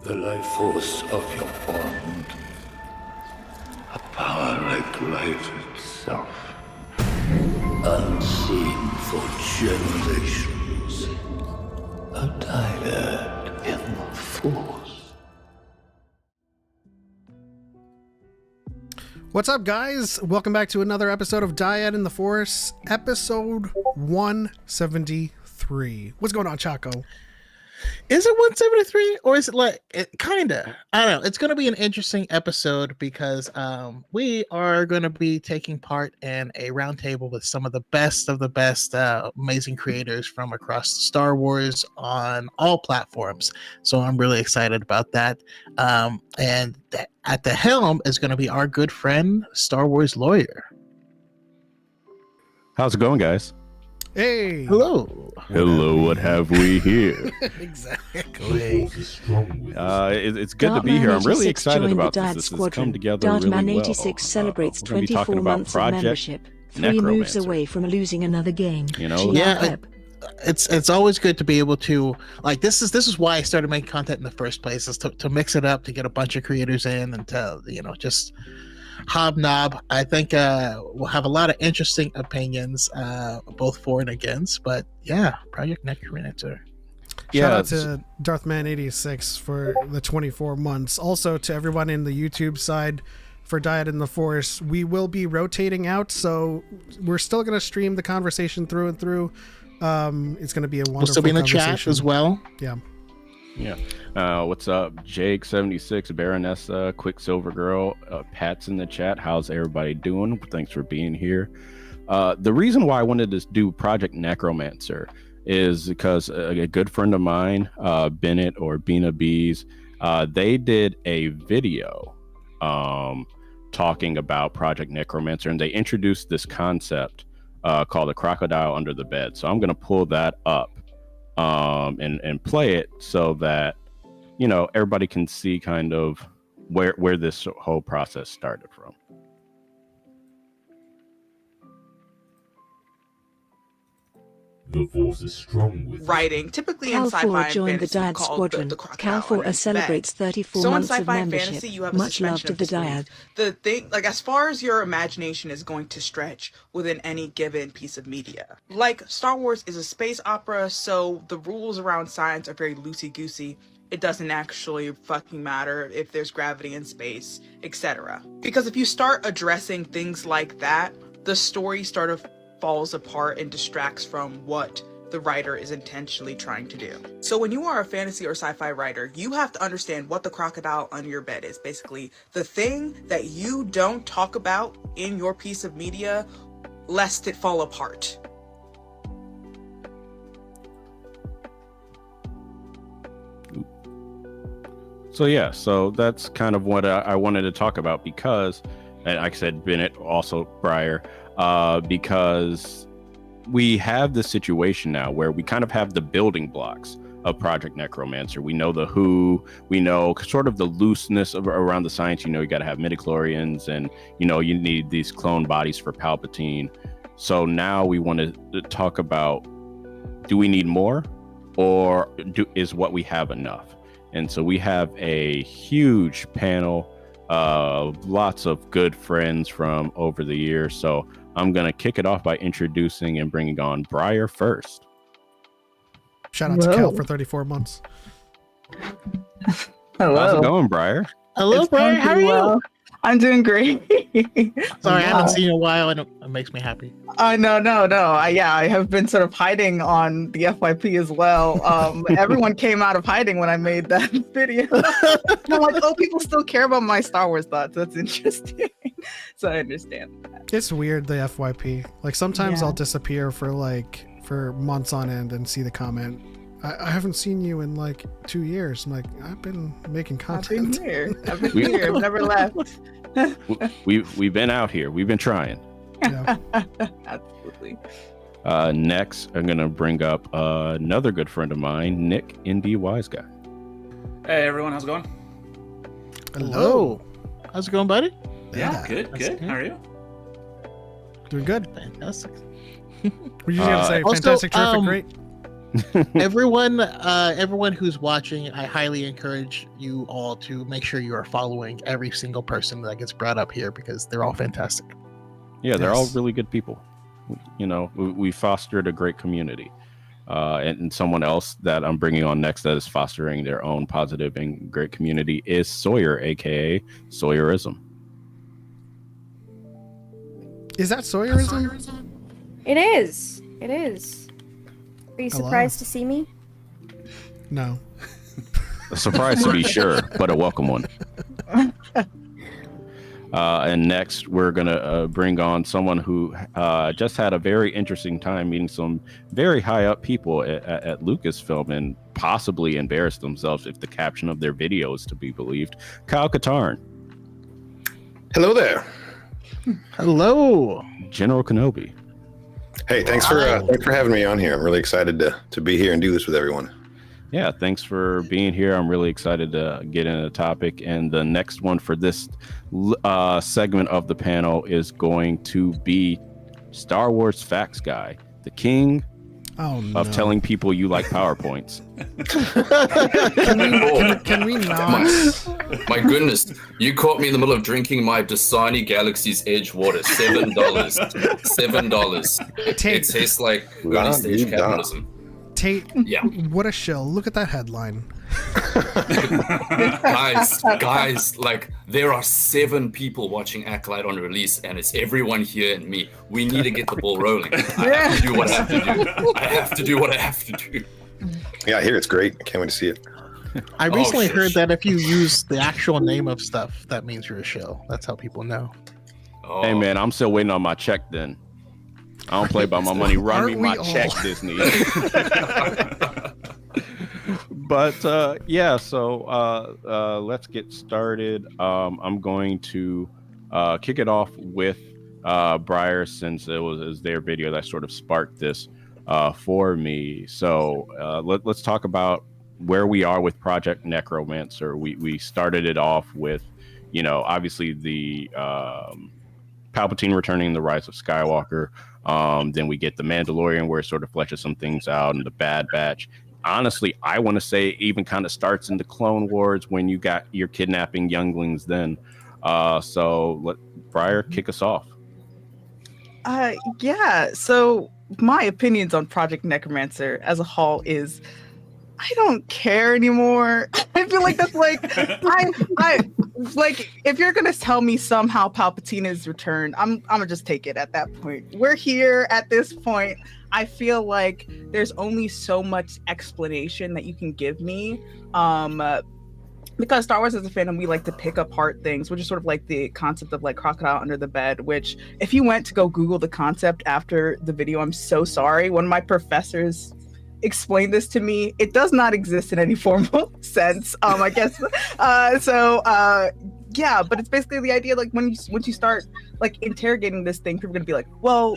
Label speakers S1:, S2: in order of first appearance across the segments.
S1: The life force of your bond, a power like life itself, unseen for generations, a dyad in the force.
S2: What's up, guys? Welcome back to another episode of Dyad in the Force, episode 173. What's going on, Choco?
S3: Is it 173 or is it like kinda? I don't know. It's gonna be an interesting episode because we are gonna be taking part in a roundtable with some of the best amazing creators from across Star Wars on all platforms. So I'm really excited about that. And at the helm is gonna be our good friend, Star Wars Lawyer.
S4: How's it going, guys?
S2: Hey.
S3: Hello.
S4: Hello, what have we here?
S2: Exactly.
S4: It's good to be here. I'm really excited about this. This has come together really well.
S5: Darth 86 celebrates
S4: we're gonna be
S5: 24
S4: talking about
S5: months of
S4: Project
S5: membership. 3 moves
S4: Necromancer.
S5: away from losing another game.
S4: You know?
S5: Cheer
S3: Yeah,
S5: up.
S3: it's always good to be able to like this is why I started making content in the first place, is to mix it up, to get a bunch of creators in and to just hobnob. I think we'll have a lot of interesting opinions, both for and against. But yeah, Project Necromancer.
S2: Shout out to Darthman86 for the 24 months. Also to everyone in the YouTube side for Dyad in the Force. We will be rotating out, so we're still going to stream the conversation through and through. It's going to be a wonderful
S3: We'll still be in the chat
S2: conversation
S3: as well.
S2: Yeah.
S4: What's up, Jake76, Baronessa, Quicksilver Girl, Pat's in the chat. How's everybody doing? Thanks for being here. The reason why I wanted to do Project Necromancer is because a good friend of mine, Bennett or Bina Bees, they did a video talking about Project Necromancer, and they introduced this concept called a crocodile under the bed. So I'm going to pull that up and play it so that everybody can see kind of where this whole process started from.
S1: The force is strong with
S6: writing, typically in
S5: Cal
S6: sci-fi
S5: 4
S6: and
S5: joined the
S6: fantasy,
S5: Dyad
S6: called
S5: Squadron.
S6: the crocodile
S5: Cal 4
S6: under its
S5: celebrates
S6: bed.
S5: 34
S6: So in
S5: months of
S6: sci-fi and
S5: membership.
S6: fantasy, you have a
S5: Much love
S6: suspension
S5: to
S6: of
S5: the
S6: disbelief.
S5: Dyad.
S6: The thing, like as far as your imagination is going to stretch within any given piece of media. Like Star Wars is a space opera, so the rules around science are very loosey-goosey. It doesn't actually fucking matter if there's gravity in space, etc. Because if you start addressing things like that, the story sort of falls apart and distracts from what the writer is intentionally trying to do. So when you are a fantasy or sci-fi writer, you have to understand what the crocodile under your bed is. Basically, the thing that you don't talk about in your piece of media, lest it fall apart.
S4: So yeah, so that's kind of what I wanted to talk about because, and like I said, Bennett, also Breyer, because we have this situation now where we kind of have the building blocks of Project Necromancer. We know the who, we know sort of the looseness around the science. You know, you got to have midichlorians, and you know, you need these clone bodies for Palpatine. So now we want to talk about: do we need more, or is what we have enough? And so we have a huge panel of lots of good friends from over the years. So I'm going to kick it off by introducing and bringing on Breyer first.
S2: Shout out to Cal for 34 months.
S7: Hello.
S4: How's it going, Breyer?
S3: Hello,
S7: It's
S3: Brian.
S7: going
S3: How are
S7: pretty
S3: you?
S7: well. I'm doing great.
S3: Sorry, I haven't seen you in a while, and it makes me happy.
S7: No. I have been sort of hiding on the FYP as well. Everyone came out of hiding when I made that video. I'm like, oh, people still care about my Star Wars thoughts. That's interesting. So I understand that.
S2: It's weird, the FYP. Like sometimes
S7: Yeah.
S2: I'll disappear for months on end and see the comment. I haven't seen you in like 2 years. I'm like, I've been making
S7: I've been
S2: content.
S7: here. I've been here. I've never left.
S4: We've been out here. We've been trying.
S2: Yeah.
S7: Absolutely.
S4: Next, I'm going to bring up another good friend of mine, Nick, Indie Wise Guy.
S8: Hey everyone, how's it going?
S2: Hello.
S3: How's it going, buddy?
S2: Yeah.
S8: Good.
S3: That's good.
S8: How are you?
S2: Doing good.
S3: Fantastic.
S2: Were you gonna say
S3: Also,
S2: fantastic, terrific, great?
S3: Everyone who's watching, I highly encourage you all to make sure you are following every single person that gets brought up here because they're all fantastic.
S4: Yeah, they're all
S2: Yes.
S4: really good people. You know, we fostered a great community. And someone else that I'm bringing on next that is fostering their own positive and great community is Sawyer, aka Sawyerism.
S2: Is that Sawyerism?
S9: It is. It is. Are you
S2: Hello.
S9: surprised to see me?
S2: No.
S4: A surprise to be sure, but a welcome one. And next, we're going to bring on someone who just had a very interesting time meeting some very high up people at Lucasfilm and possibly embarrassed themselves if the caption of their video is to be believed. Kyle Katarn,
S10: Hello there.
S3: Hello.
S4: General Kenobi.
S10: Hey, thanks for having me on here. I'm really excited to be here and do this with everyone.
S4: Yeah, thanks for being here. I'm really excited to get into the topic. And the next one for this segment of the panel is going to be Star Wars Facts Guy, the king of telling people you like PowerPoints.
S2: Can we not?
S11: My goodness, you caught me in the middle of drinking my Dasani Galaxy's Edge water. $7. $7. It tastes like early stage capitalism.
S2: Tate,
S11: Yeah.
S2: what a shill. Look at that headline.
S11: guys, like there are 7 people watching Acolyte on release, and it's everyone here and me. We need to get the ball rolling. I have to do what I have to do. I have to do what I have to do.
S10: Yeah, I hear it's great. I can't wait to see it.
S3: I recently heard that if you use the actual name of stuff, that means you're a shill. That's how people know.
S11: Oh.
S4: Hey, man, I'm still waiting on my check then. I don't play by my money. Run me my check, Disney. But yeah, so let's get started. I'm going to kick it off with Breyer, since it was their video that sort of sparked this for me. So let's talk about where we are with Project Necromancer. We started it off with, you know, obviously the Palpatine returning, the Rise of Skywalker. Then we get the Mandalorian, where it sort of fleshes some things out, and the Bad Batch. Honestly, I want to say it even kind of starts in the Clone Wars when you're kidnapping younglings. Then, so let Briar kick us off.
S7: Yeah. So my opinions on Project Necromancer as a whole is I don't care anymore. I feel like that's like I like if you're gonna tell me somehow Palpatine is returned, I'm gonna just take it at that point. We're here at this point. I feel like there's only so much explanation that you can give me. Because Star Wars as a fandom, we like to pick apart things, which is sort of like the concept of like crocodile under the bed, which if you went to go Google the concept after the video, I'm so sorry. One of my professors explained this to me. It does not exist in any formal sense, I guess. Yeah, but it's basically the idea like once you start like interrogating this thing, people are gonna be like, well,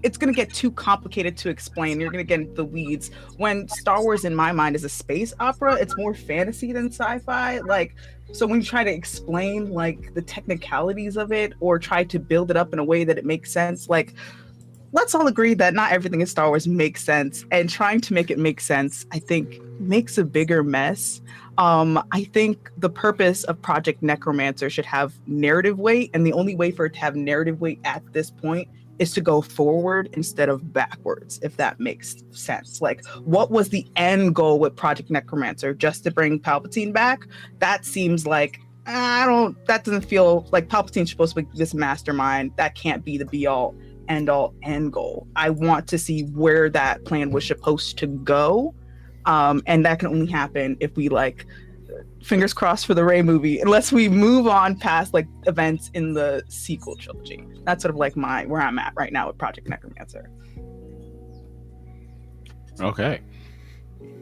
S7: it's going to get too complicated to explain. You're going to get into the weeds. When Star Wars, in my mind, is a space opera, it's more fantasy than sci-fi. Like, so when you try to explain like the technicalities of it or try to build it up in a way that it makes sense, like, let's all agree that not everything in Star Wars makes sense. And trying to make it make sense, I think, makes a bigger mess. I think the purpose of Project Necromancer should have narrative weight. And the only way for it to have narrative weight at this point is to go forward instead of backwards, if that makes sense. Like, what was the end goal with Project Necromancer? Just to bring Palpatine back? That seems like, that doesn't feel like Palpatine's supposed to be this mastermind. That can't be the be-all, end-all, end goal. I want to see where that plan was supposed to go. And that can only happen if we like, fingers crossed for the Rey movie, unless we move on past like events in the sequel trilogy. That's sort of like where I'm at right now with Project Necromancer.
S4: Okay.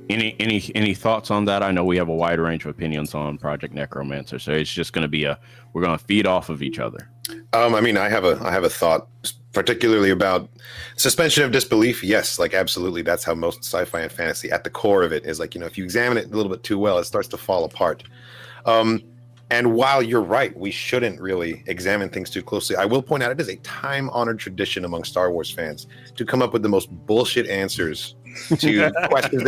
S4: Any thoughts on that? I know we have a wide range of opinions on Project Necromancer, so it's just going to be we're going to feed off of each other.
S10: I mean, I have a thought, particularly about suspension of disbelief. Yes, like absolutely, that's how most sci-fi and fantasy, at the core of it, is like, if you examine it a little bit too well, it starts to fall apart. And while you're right, we shouldn't really examine things too closely, I will point out it is a time-honored tradition among Star Wars fans to come up with the most bullshit answers to questions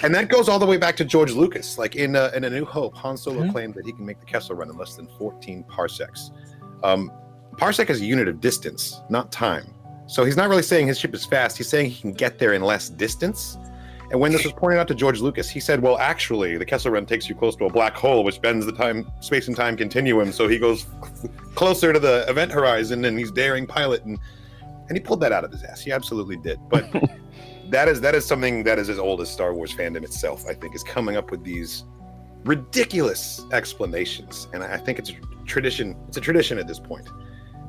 S10: and that goes all the way back to George Lucas. Like in A New Hope, Han Solo claimed that he can make the Kessel Run in less than 14 parsecs. Parsec is a unit of distance, not time. So he's not really saying his ship is fast. He's saying he can get there in less distance. And when this was pointed out to George Lucas, he said, well, actually, the Kessel Run takes you close to a black hole, which bends the space and time continuum. So he goes closer to the event horizon, and he's daring pilot. And he pulled that out of his ass. He absolutely did. But that is something that is as old as Star Wars fandom itself, I think, is coming up with these ridiculous explanations. And I think it's a tradition. It's a tradition at this point.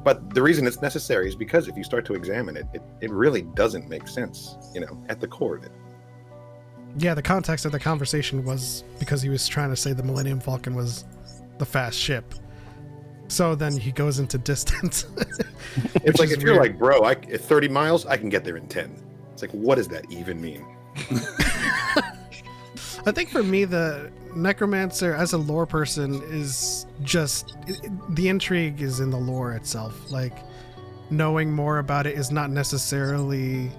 S10: But the reason it's necessary is because if you start to examine it, it really doesn't make sense, at the core of it.
S2: Yeah, the context of the conversation was because he was trying to say the Millennium Falcon was the fast ship. So then he goes into distance.
S10: It's like, if you're like, bro, at 30 miles, I can get there in 10. It's like, what does that even mean?
S2: I think for me, the Necromancer as a lore person is just the intrigue is in the lore itself. Like, knowing more about it is not necessarily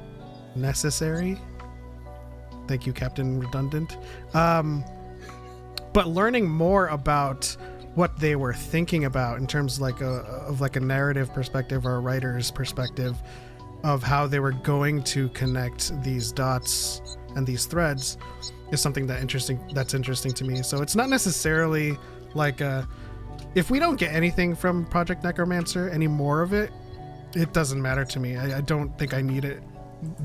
S2: necessary. Thank you, Captain Redundant. But learning more about what they were thinking about in terms of a narrative perspective or a writer's perspective of how they were going to connect these dots and these threads is something that's interesting to me. So it's not necessarily like if we don't get anything from Project Necromancer, any more of it, it doesn't matter to me. I don't think I need it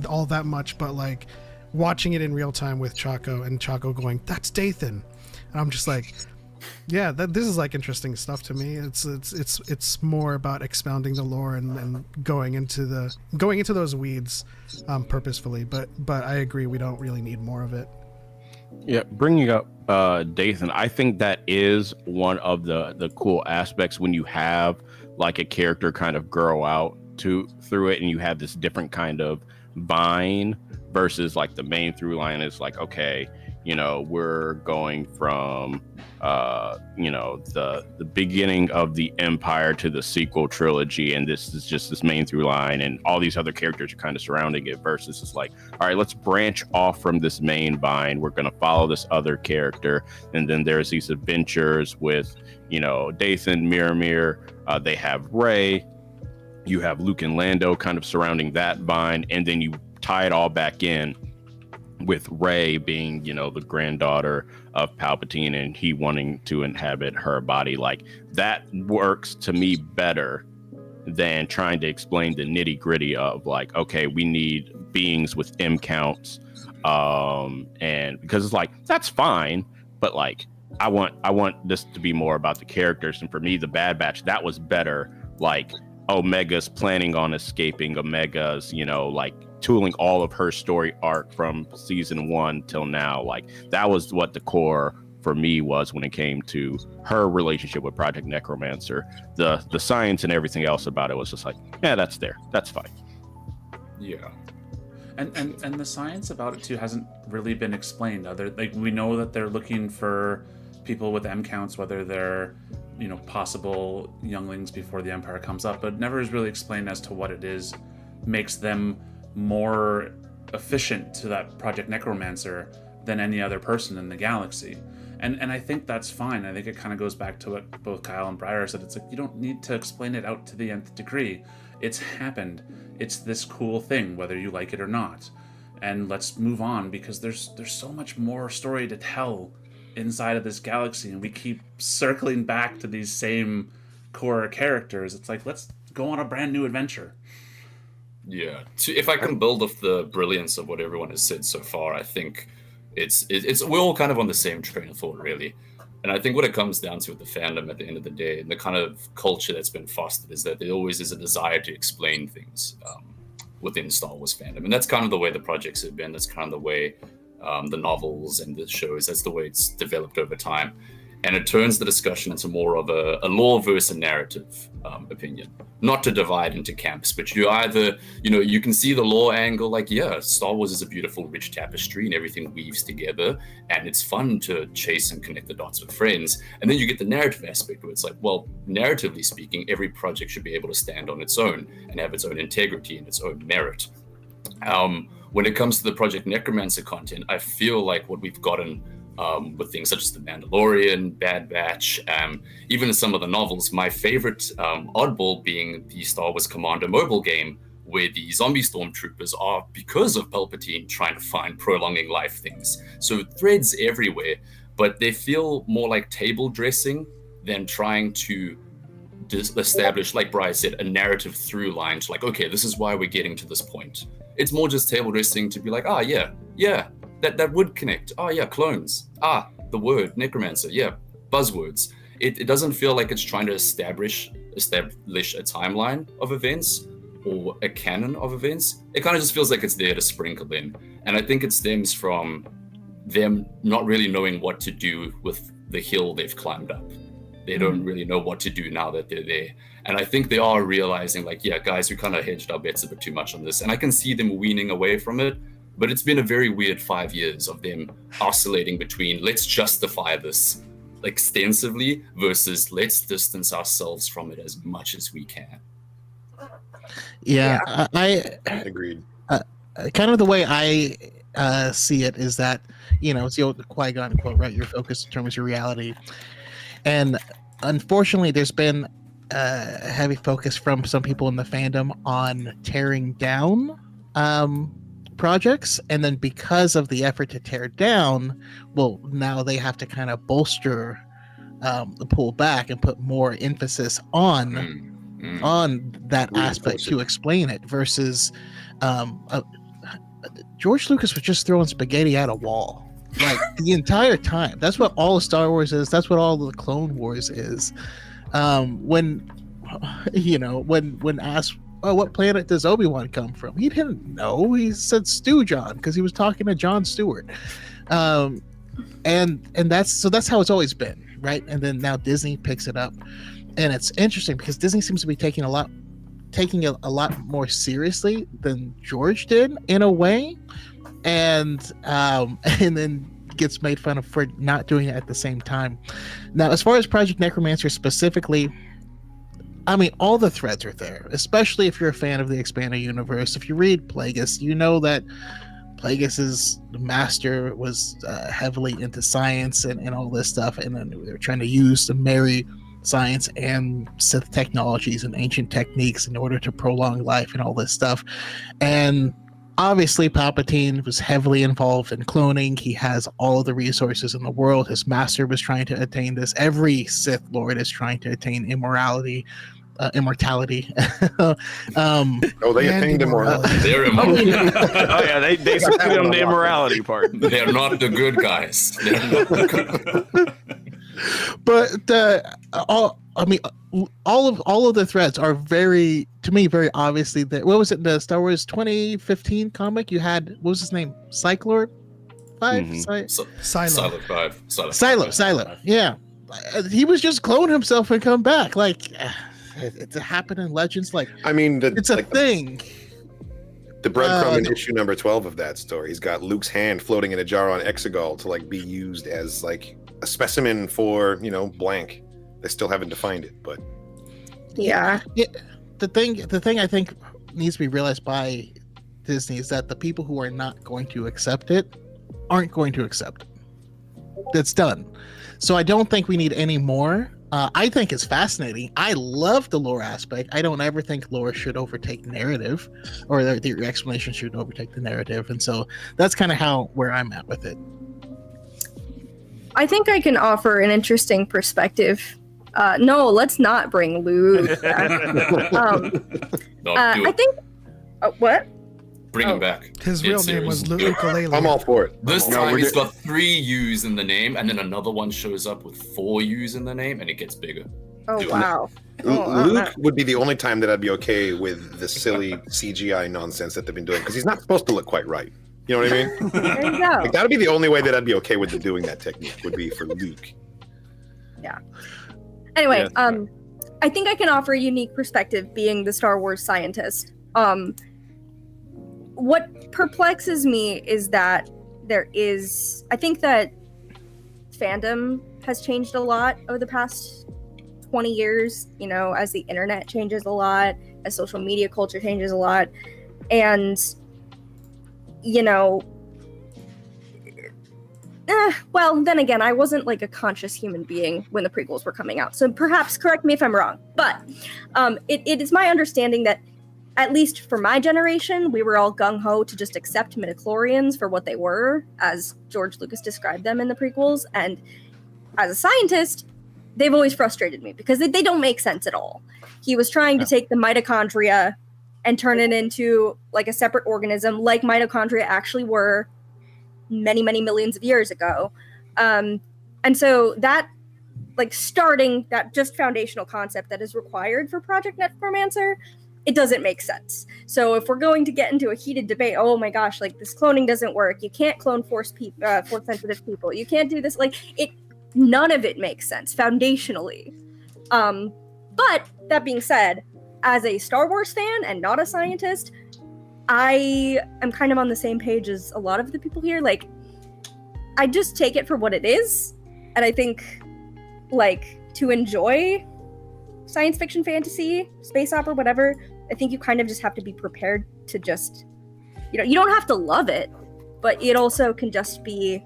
S2: all that much, but like watching it in real time with Choco and Choco going, "That's Dathan," and I'm just like, yeah, this is like interesting stuff to me. It's more about expounding the lore and going into those weeds purposefully. But I agree, we don't really need more of it.
S4: Yeah, bringing up Dathan, I think that is one of the cool aspects when you have like a character kind of grow out through it, and you have this different kind of vine versus like the main through line is like, okay, we're going from the beginning of the Empire to the sequel trilogy, and this is just this main through line, and all these other characters are kind of surrounding it, versus it's like, all right, let's branch off from this main vine. We're going to follow this other character, and then there's these adventures with Dathan, Miramir, they have Rey, you have Luke and Lando kind of surrounding that vine, and then you tie it all back in with Rey being, the granddaughter of Palpatine, and he wanting to inhabit her body. Like, that works to me better than trying to explain the nitty gritty of like, okay, we need beings with M counts, and because it's like, that's fine, but like, I want this to be more about the characters. And for me, the Bad Batch, that was better. Like, Omega's planning on escaping, Omega's, like tooling all of her story arc from season 1 till now. Like, that was what the core for me was when it came to her relationship with Project Necromancer. The science and everything else about it was just like, yeah, that's fine.
S8: Yeah. And the science about it too hasn't really been explained. We know that they're looking for people with M counts, whether they're possible younglings before the Empire comes up, but never is really explained as to what it is makes them more efficient to that Project Necromancer than any other person in the galaxy. And I think that's fine. I think it kind of goes back to what both Kyle and Briar said. It's like, you don't need to explain it out to the nth degree. It's happened. It's this cool thing, whether you like it or not. And let's move on, because there's so much more story to tell inside of this galaxy, and we keep circling back to these same core characters. It's like, let's go on a brand new adventure.
S11: Yeah, if I can build off the brilliance of what everyone has said so far, I think it's we're all kind of on the same train of thought, really. And I think what it comes down to with the fandom at the end of the day, and the kind of culture that's been fostered, is that there always is a desire to explain things within Star Wars fandom. And that's kind of the way the projects have been. That's kind of the way the novels and the shows, that's the way it's developed over time. And it turns the discussion into more of a lore versus a narrative opinion. Not to divide into camps, but you either, you can see the lore angle, like, yeah, Star Wars is a beautiful, rich tapestry and everything weaves together, and it's fun to chase and connect the dots with friends. And then you get the narrative aspect where it's like, well, narratively speaking, every project should be able to stand on its own and have its own integrity and its own merit. When it comes to the Project Necromancer content, I feel like what we've gotten with things such as The Mandalorian, Bad Batch, even some of the novels, my favorite oddball being the Star Wars Commander mobile game, where the zombie stormtroopers are, because of Palpatine, trying to find prolonging life things. So threads everywhere, but they feel more like table dressing than trying to establish, like Bryce said, a narrative through line to like, okay, this is why we're getting to this point. It's more just table dressing to be like, that would connect. Oh yeah, clones. The word necromancer. Yeah, buzzwords. It doesn't feel like it's trying to establish a timeline of events or a canon of events. It kind of just feels like it's there to sprinkle in. And I think it stems from them not really knowing what to do with the hill they've climbed up. They don't really know what to do now that they're there. And I think they are realizing, like, yeah, guys, we kind of hedged our bets a bit too much on this. And I can see them weaning away from it. But it's been a very weird 5 years of them oscillating between let's justify this extensively versus let's distance ourselves from it as much as we can.
S3: Yeah. I
S10: agreed.
S3: Kind of the way I see it is that, it's the old Qui-Gon quote, right? Your focus determines your reality. And unfortunately, there's been a heavy focus from some people in the fandom on tearing down projects, and then because of the effort to tear down, well, now they have to kind of bolster pull back and put more emphasis on that aspect to explain it, versus George Lucas was just throwing spaghetti at a wall like the entire time. That's what all of Star Wars is. That's what all the Clone Wars is. When asked, oh, what planet does Obi-Wan come from? He didn't know. He said Stew John because he was talking to Jon Stewart. And that's how it's always been, right? And then now Disney picks it up. And it's interesting because Disney seems to be taking it a lot more seriously than George did in a way. And then gets made fun of for not doing it at the same time. Now, as far as Project Necromancer specifically, I mean, all the threads are there, especially if you're a fan of the expanded universe. If you read Plagueis, you know that Plagueis's master was heavily into science and all this stuff, and then they were trying to use to marry science and Sith technologies and ancient techniques in order to prolong life and all this stuff. And obviously, Palpatine was heavily involved in cloning. He has all of the resources in the world. His master was trying to attain this. Every Sith Lord is trying to attain immortality.
S10: Oh, they attained
S2: immorality.
S11: They're immortal.
S4: Oh yeah, they succeeded on the immorality part.
S11: They're not the good guys. They're not the good.
S3: But all of the threads are very obviously there. What was it, the Star Wars 2015 comic? You had, what was his name? Cyclord 5?
S11: Silo 5.
S3: Silo. Yeah. He was just clone himself and come back. Like, it's happened in Legends. Like,
S10: I mean,
S3: it's a thing.
S10: The breadcrumb in issue number 12 of that story. He's got Luke's hand floating in a jar on Exegol to like be used as like a specimen for, blank. They still haven't defined it, but
S9: Yeah.
S3: The thing I think needs to be realized by Disney is that the people who are not going to accept it aren't going to accept it. That's done. So I don't think we need any more. I think it's fascinating. I love the lore aspect. I don't ever think lore should overtake narrative, or the explanation should overtake the narrative. And so that's kind of where I'm at with it.
S9: I think I can offer an interesting perspective. No, let's not bring Luke back. I think. What?
S11: Bring him back.
S2: His real name was Luke Ukulele.
S10: I'm all for it.
S11: This time he's got 3 U's in the name, and then another one shows up with 4 U's in the name, and it gets bigger.
S9: Oh, wow.
S10: Luke would be the only time that I'd be okay with the silly CGI nonsense that they've been doing, because he's not supposed to look quite right. You know what I mean?
S9: There you go.
S10: Like, that would be the only way that I'd be okay with them doing that technique, would be for Luke.
S9: Yeah. Anyway, I think I can offer a unique perspective being the Star Wars scientist. What perplexes me is that I think that fandom has changed a lot over the past 20 years, as the internet changes a lot, as social media culture changes a lot. And, well, then again, I wasn't like a conscious human being when the prequels were coming out. So perhaps correct me if I'm wrong. But it is my understanding that, at least for my generation, we were all gung-ho to just accept midichlorians for what they were, as George Lucas described them in the prequels. And as a scientist, they've always frustrated me because they don't make sense at all. He was trying to take the mitochondria and turn it into like a separate organism, like mitochondria actually were many, many millions of years ago. And so that, like, starting that just foundational concept that is required for Project Necromancer, it doesn't make sense. So if we're going to get into a heated debate, oh my gosh, like, this cloning doesn't work. You can't clone force sensitive people. You can't do this. Like, none of it makes sense foundationally. But that being said, as a Star Wars fan and not a scientist, I am kind of on the same page as a lot of the people here. Like, I just take it for what it is. And I think, like, to enjoy science fiction, fantasy, space opera, whatever, I think you kind of just have to be prepared to just, you don't have to love it, but it also can just be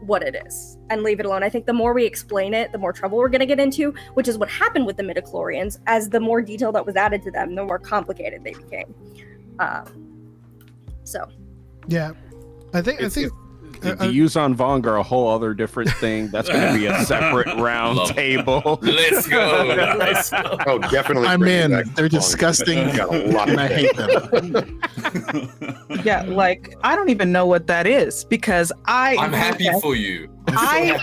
S9: what it is and leave it alone. I think the more we explain it, the more trouble we're going to get into, which is what happened with the midichlorians. As the more detail that was added to them, the more complicated they became.
S2: Yeah, I think
S4: the Yuuzhan Vong are a whole other different thing. That's going to be a separate round table.
S11: Let's go.
S10: Oh, definitely.
S3: I'm in. They're disgusting.
S10: Got a lot
S3: and I hate them.
S7: Yeah, like, I don't even know what that is because I'm
S11: happy for you.
S7: I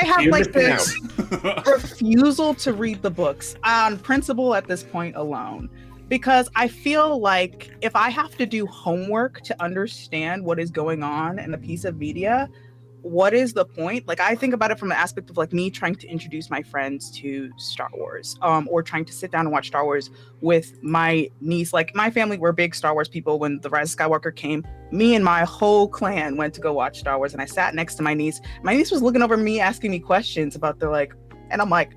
S7: have like this refusal to read the books on principle at this point alone. Because I feel like if I have to do homework to understand what is going on in a piece of media,
S6: what is the point? Like, I think about it from an aspect of like me trying to introduce my friends to Star Wars, or trying to sit down and watch Star Wars with my niece. Like, my family were big Star Wars people. When The Rise of Skywalker came, me and my whole clan went to go watch Star Wars, and I sat next to my niece. My niece was looking over me, asking me questions about the like, and I'm like,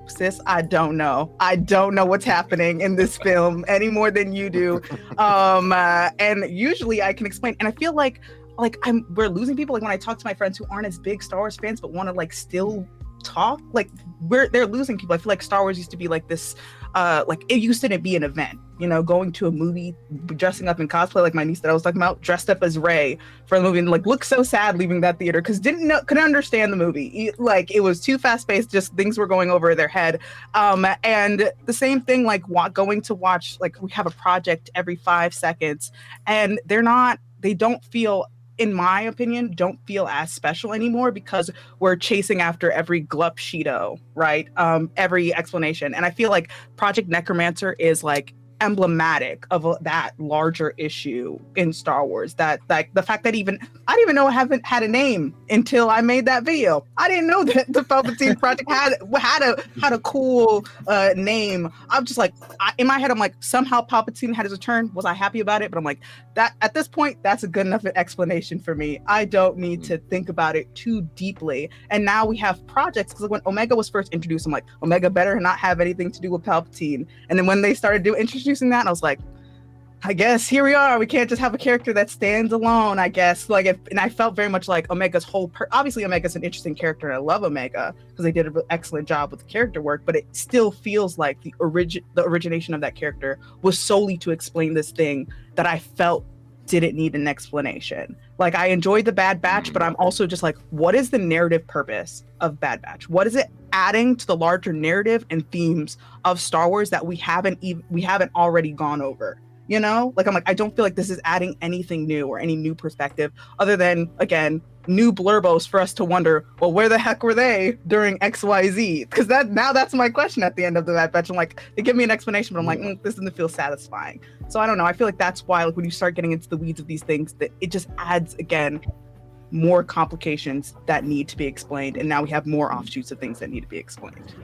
S6: sis, I don't know what's happening in this film any more than you do. And usually I can explain, and I feel like we're losing people. Like, when I talk to my friends who aren't as big Star Wars fans but want to like still talk, like they're losing people. I feel like Star Wars used to be like this, like it used to be an event, you know, going to a movie, dressing up in cosplay, like my niece that I was talking about, dressed up as Rey for the movie, and like looked so sad leaving that theater because couldn't understand the movie. Like, it was too fast paced, just things were going over their head. And the same thing, like going to watch, like we have a project every 5 seconds, and they don't feel, in my opinion, don't feel as special anymore because we're chasing after every glup Cheeto, right? Every explanation. And I feel like Project Necromancer is like emblematic of that larger issue in Star Wars. That like the fact that I didn't even know I haven't had a name until I made that video. I didn't know that the Palpatine Project had a cool name. I'm just like, in my head, I'm like, somehow Palpatine had his return. Was I happy about it? But I'm like, that at this point, that's a good enough explanation for me. I don't need to think about it too deeply. And now we have projects, because when Omega was first introduced, I'm like, Omega better not have anything to do with Palpatine. And then when they started introducing that, I was like, I guess here we are. We can't just have a character that stands alone, I guess. Like, and I felt very much like Omega's obviously Omega's an interesting character, and I love Omega because they did an excellent job with the character work, but it still feels like the origination of that character was solely to explain this thing that I felt didn't need an explanation. Like, I enjoyed the Bad Batch, but I'm also just like, what is the narrative purpose of Bad Batch? What is it adding to the larger narrative and themes of Star Wars that we haven't already gone over? You know, like, I'm like, I don't feel like this is adding anything new or any new perspective other than, again, new blurbos for us to wonder, well, where the heck were they during XYZ? Because that's my question at the end of the Bad Batch. I'm like, they give me an explanation, but I'm like, this doesn't feel satisfying. So I don't know. I feel like that's why, like, when you start getting into the weeds of these things, that it just adds, again, more complications that need to be explained. And now we have more offshoots of things that need to be explained.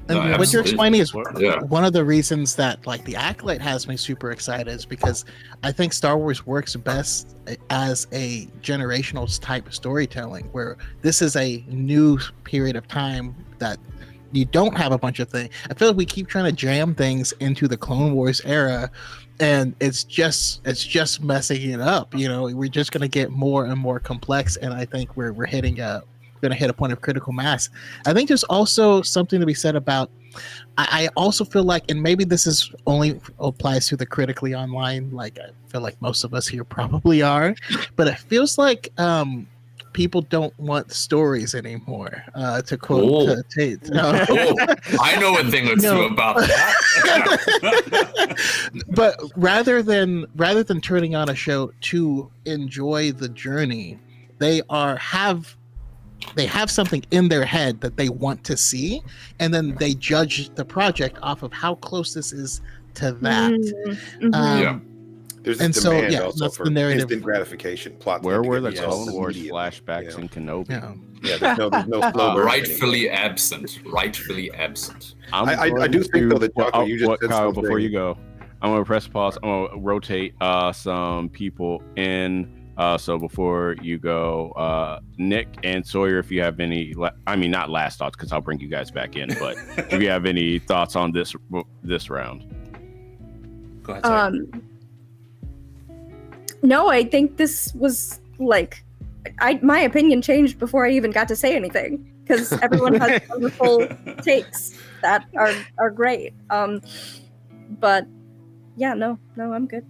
S3: And what you're explaining is one of the reasons that, like, the Acolyte has me super excited is because I think Star Wars works best as a generational type of storytelling, where this is a new period of time that you don't have a bunch of things. I feel like we keep trying to jam things into the Clone Wars era, and it's just messing it up. You know, we're just going to get more and more complex, and I think we're going to hit a point of critical mass. I think there's also something to be said about, I also feel like, and maybe this is only applies to the critically online, like I feel like most of us here probably are, but it feels like people don't want stories anymore, to quote Tate.
S11: I know a thing or two about that.
S3: But rather than turning on a show to enjoy the journey, they have something in their head that they want to see, and then they judge the project off of how close this is to that.
S10: There's
S3: and
S10: a
S3: so
S10: demand
S3: yeah,
S10: also
S3: that's
S10: for
S3: the narrative.
S10: instant gratification. Plot.
S4: Where were the Clone Wars flashbacks in Kenobi?
S10: There's no slow burn
S11: rightfully absent. Rightfully absent.
S10: I do think though that Choco, you just said
S4: Kyle,
S10: something.
S4: before you go, I'm gonna press pause. I'm gonna rotate some people in. So before you go, Nick and Sawyer, if you have any, not last thoughts, because I'll bring you guys back in, but if you have any thoughts on this round.
S8: Go ahead, Sawyer.
S9: No, I think this was like, my opinion changed before I even got to say anything, because everyone has wonderful takes that are great. But yeah, no, I'm good.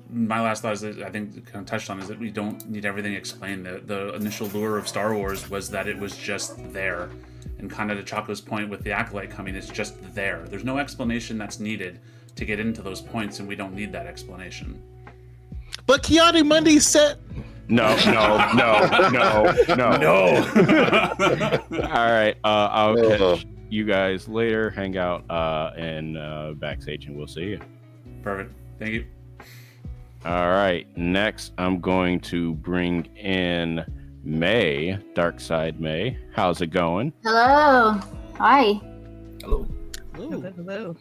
S8: My last thought is that I think kind of touched on is that we don't need everything explained. The initial lure of Star Wars was that it was just there, and kind of to Choco's point with the Acolyte coming, it's just there. There's no explanation that's needed to get into those points, and we don't need that explanation.
S3: But Keanu Mundy said,
S4: No. All right, I'll catch you guys later. Hang out and backstage, and we'll see you.
S8: Perfect. Thank you.
S4: All right. Next, I'm going to bring in May, Dark Side May. How's it going?
S12: Hello. Hi.
S11: Hello.
S7: Hello.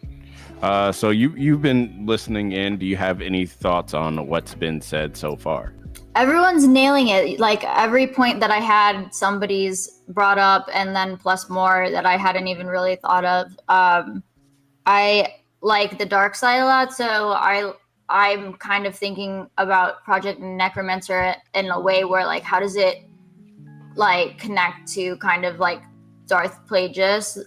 S4: So you've been listening in. Do you have any thoughts on what's been said so far?
S12: Everyone's nailing it. Like every point that I had, somebody's brought up, and then plus more that I hadn't even really thought of. I like the dark side a lot, so I'm kind of thinking about Project Necromancer in a way where like how does it like connect to kind of like Darth Plagueis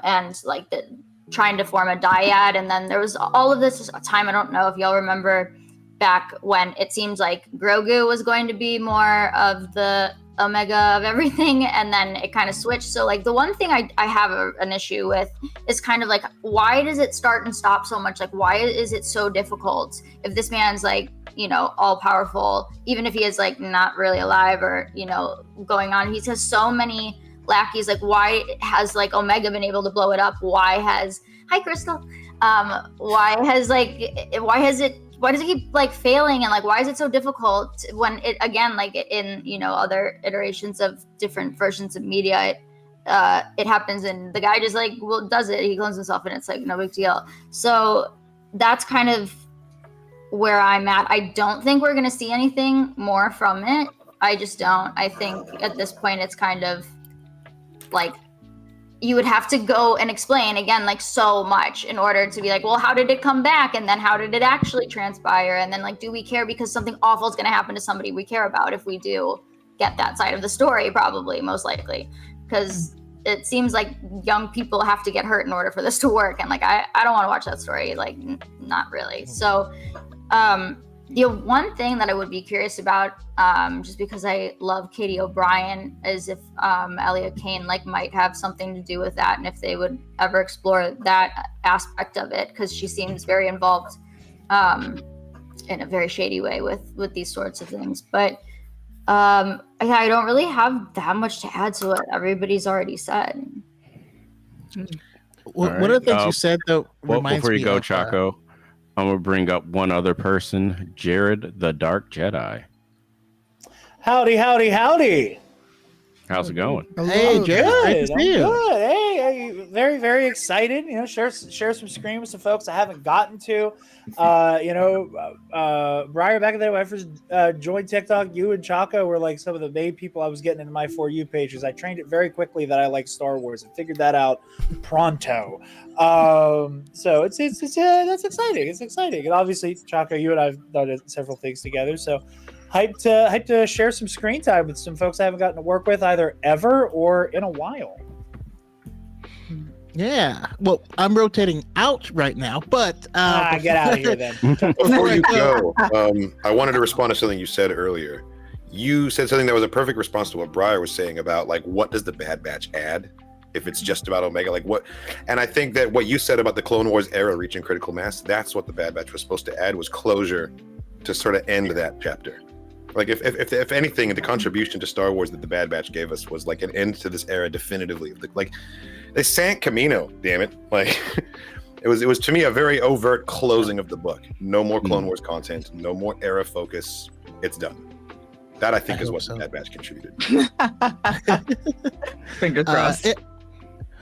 S12: and like the trying to form a dyad, and then there was all of this time. I don't know if y'all remember back when it seems like Grogu was going to be more of the Omega of everything, and then it kind of switched. So like the one thing I have an issue with is kind of like, why does it start and stop so much? Like, why is it so difficult if this man's like, you know, all powerful, even if he is like not really alive or, you know, going on, he has so many lackeys. Like, why has like Omega been able to blow it up? Why has hi Crystal why does it keep like failing, and like why is it so difficult when it again, like in, you know, other iterations of different versions of media, it happens and the guy just like does it, he clones himself and it's like no big deal. So that's kind of where I'm at. I don't think we're gonna see anything more from it. I just don't. I think at this point it's kind of like you would have to go and explain again like so much in order to be like, well, how did it come back, and then how did it actually transpire, and then like do we care because something awful is going to happen to somebody we care about if we do get that side of the story? Probably, most likely, because it seems like young people have to get hurt in order for this to work, and like I don't want to watch that story, like not really. So the one thing that I would be curious about, just because I love Katie O'Brien, is if Elliot Kane like might have something to do with that, and if they would ever explore that aspect of it, because she seems very involved in a very shady way with these sorts of things. But I don't really have that much to add to what everybody's already said.
S3: One of the things you said though reminds
S4: before you
S3: me
S4: go,
S3: of,
S4: Choco, I'm gonna bring up one other person, Jared the Dark Jedi.
S13: Howdy, howdy, howdy.
S4: How's it going?
S3: Hey, Jared, nice to see you.
S13: Good. Hey, very, very excited. You know, share some screen with some folks I haven't gotten to. Briar, back in the day when I first joined TikTok, you and Choco were like some of the main people I was getting into my For You pages. I trained it very quickly that I like Star Wars and figured that out pronto. So it's that's exciting. It's exciting, and obviously, Choco, you and I've done several things together. So. Hyped to share some screen time with some folks I haven't gotten to work with either ever or in a while.
S3: Yeah. Well, I'm rotating out right now, but
S13: get out of here then.
S10: Before you go, I wanted to respond to something you said earlier. You said something that was a perfect response to what Briar was saying about like what does the Bad Batch add if it's just about Omega, like what? And I think that what you said about the Clone Wars era reaching critical mass, that's what the Bad Batch was supposed to add, was closure to sort of end that chapter. Like if anything, the contribution to Star Wars that the Bad Batch gave us was like an end to this era definitively. Like they sank Camino, damn it! Like it was to me a very overt closing of the book. No more Clone Wars content. No more era focus. It's done. That I think is what the Bad Batch contributed.
S7: Fingers crossed.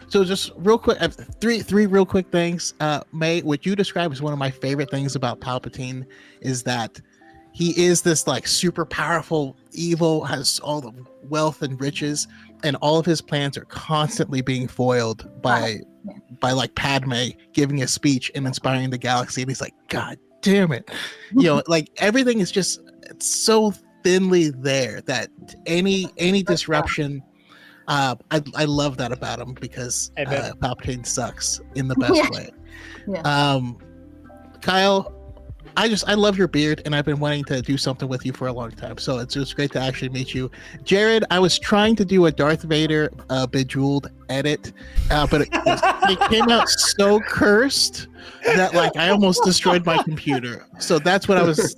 S3: So just real quick, three real quick things. May, what you describe as one of my favorite things about Palpatine is that he is this like super powerful evil, has all the wealth and riches, and all of his plans are constantly being foiled by like Padme giving a speech and inspiring the galaxy. And he's like, God damn it. You know, like everything is just it's so thinly there that any disruption, I love that about him because Palpatine sucks in the best way.
S12: Yeah.
S3: Kyle, I love your beard, and I've been wanting to do something with you for a long time. So it's just great to actually meet you. Jared, I was trying to do a Darth Vader Bejeweled edit, but it came out so cursed that like I almost destroyed my computer. So that's what I was.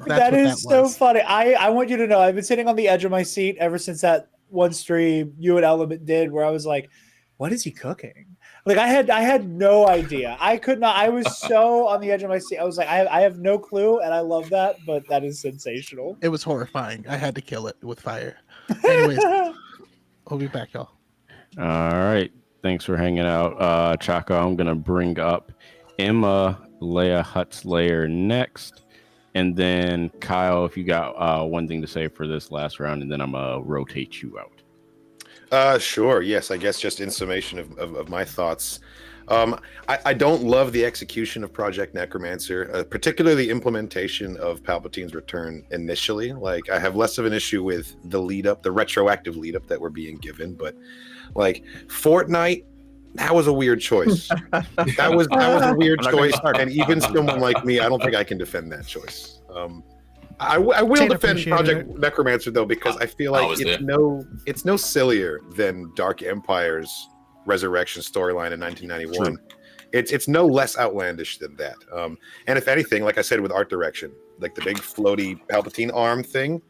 S13: That is so funny. I want you to know I've been sitting on the edge of my seat ever since that one stream you and Element did, where I was like, what is he cooking? Like I had no idea. I could not. I was so on the edge of my seat. I was like, I have no clue, and I love that, but that is sensational.
S3: It was horrifying. I had to kill it with fire. Anyways, we'll be back, y'all.
S4: All right. Thanks for hanging out. Choco, I'm going to bring up Emma Leia Hutzlayer next. And then Kyle, if you got one thing to say for this last round, and then I'm going to rotate you out.
S10: Sure. Yes, I guess just in summation of my thoughts. I don't love the execution of Project Necromancer, particularly the implementation of Palpatine's return initially. Like, I have less of an issue with the lead up, the retroactive lead up that we're being given, but like Fortnite, that was a weird choice. that was a weird choice, and even someone like me, I don't think I can defend that choice. I will defend Project Necromancer though, because I feel like it's no sillier than Dark Empire's resurrection storyline in 1991. It's no less outlandish than that. And if anything, like I said with art direction, like the big floaty Palpatine arm thing,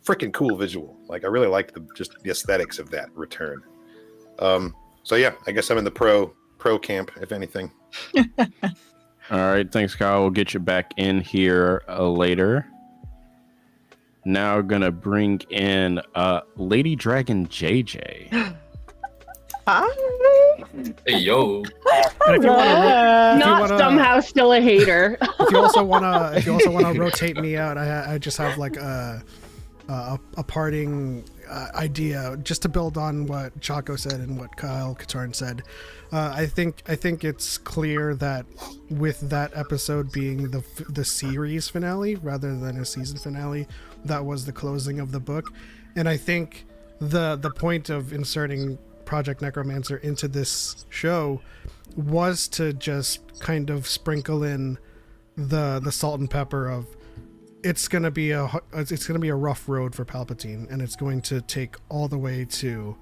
S10: freaking cool visual. Like I really like the aesthetics of that return. So yeah, I guess I'm in the pro camp, if anything.
S4: All right, thanks, Kyle. We'll get you back in here later. Now gonna bring in Lady Dragon JJ.
S11: Hi. Hey yo.
S14: Not somehow still a hater.
S2: If you also wanna rotate me out, I just have like a parting idea just to build on what Choco said and what Kyle Katarn said. I think it's clear that with that episode being the series finale rather than a season finale, that was the closing of the book. And I think the point of inserting Project Necromancer into this show was to just kind of sprinkle in the salt and pepper of it's gonna be a rough road for Palpatine, and it's going to take all the way to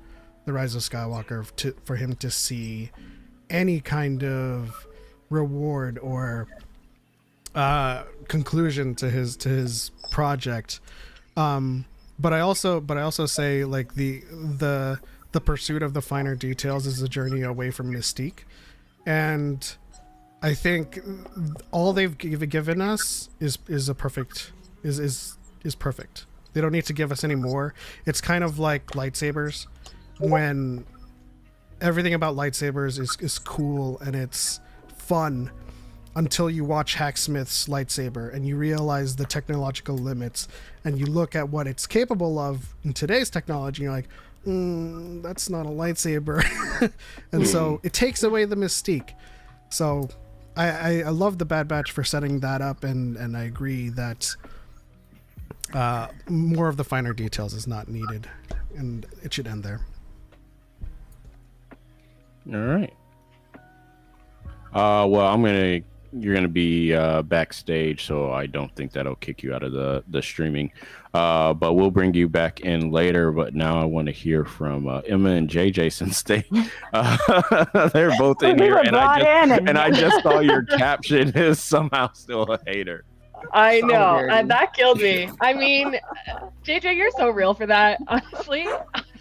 S2: the Rise of Skywalker for him to see any kind of reward or conclusion to his project. But I also say like the pursuit of the finer details is a journey away from mystique, and I think all they've given us is perfect. They don't need to give us any more. It's kind of like lightsabers, when everything about lightsabers is cool and it's fun until you watch Hacksmith's lightsaber and you realize the technological limits, and you look at what it's capable of in today's technology, and you're like, that's not a lightsaber. And so it takes away the mystique. So I love the Bad Batch for setting that up, and I agree that more of the finer details is not needed, and it should end there.
S4: All right. Well, you're gonna be backstage, so I don't think that'll kick you out of the streaming. But we'll bring you back in later. But now I want to hear from Emma and JJ, since they're both in here, and I just saw your caption is somehow still a hater.
S14: I know, and that killed me. I mean, JJ, you're so real for that, honestly.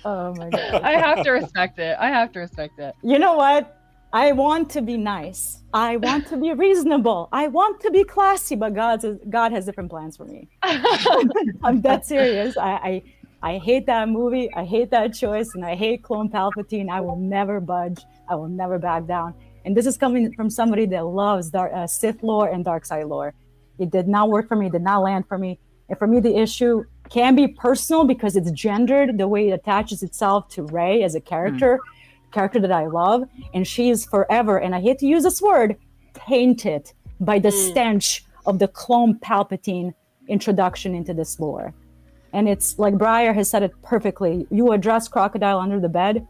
S15: Oh my god.
S14: I have to respect it.
S15: You know what? I want to be nice. I want to be reasonable. I want to be classy, but God has different plans for me. I'm that serious. I hate that movie. I hate that choice, and I hate Clone Palpatine. I will never budge. I will never back down. And this is coming from somebody that loves Sith lore and dark side lore. It did not work for me. It did not land for me. And for me, the issue can be personal because it's gendered, the way it attaches itself to Rey as a character that I love, and she is forever, and I hate to use this word, tainted by the stench of the Clone Palpatine introduction into this lore. And it's like Breyer has said it perfectly. You address crocodile under the bed,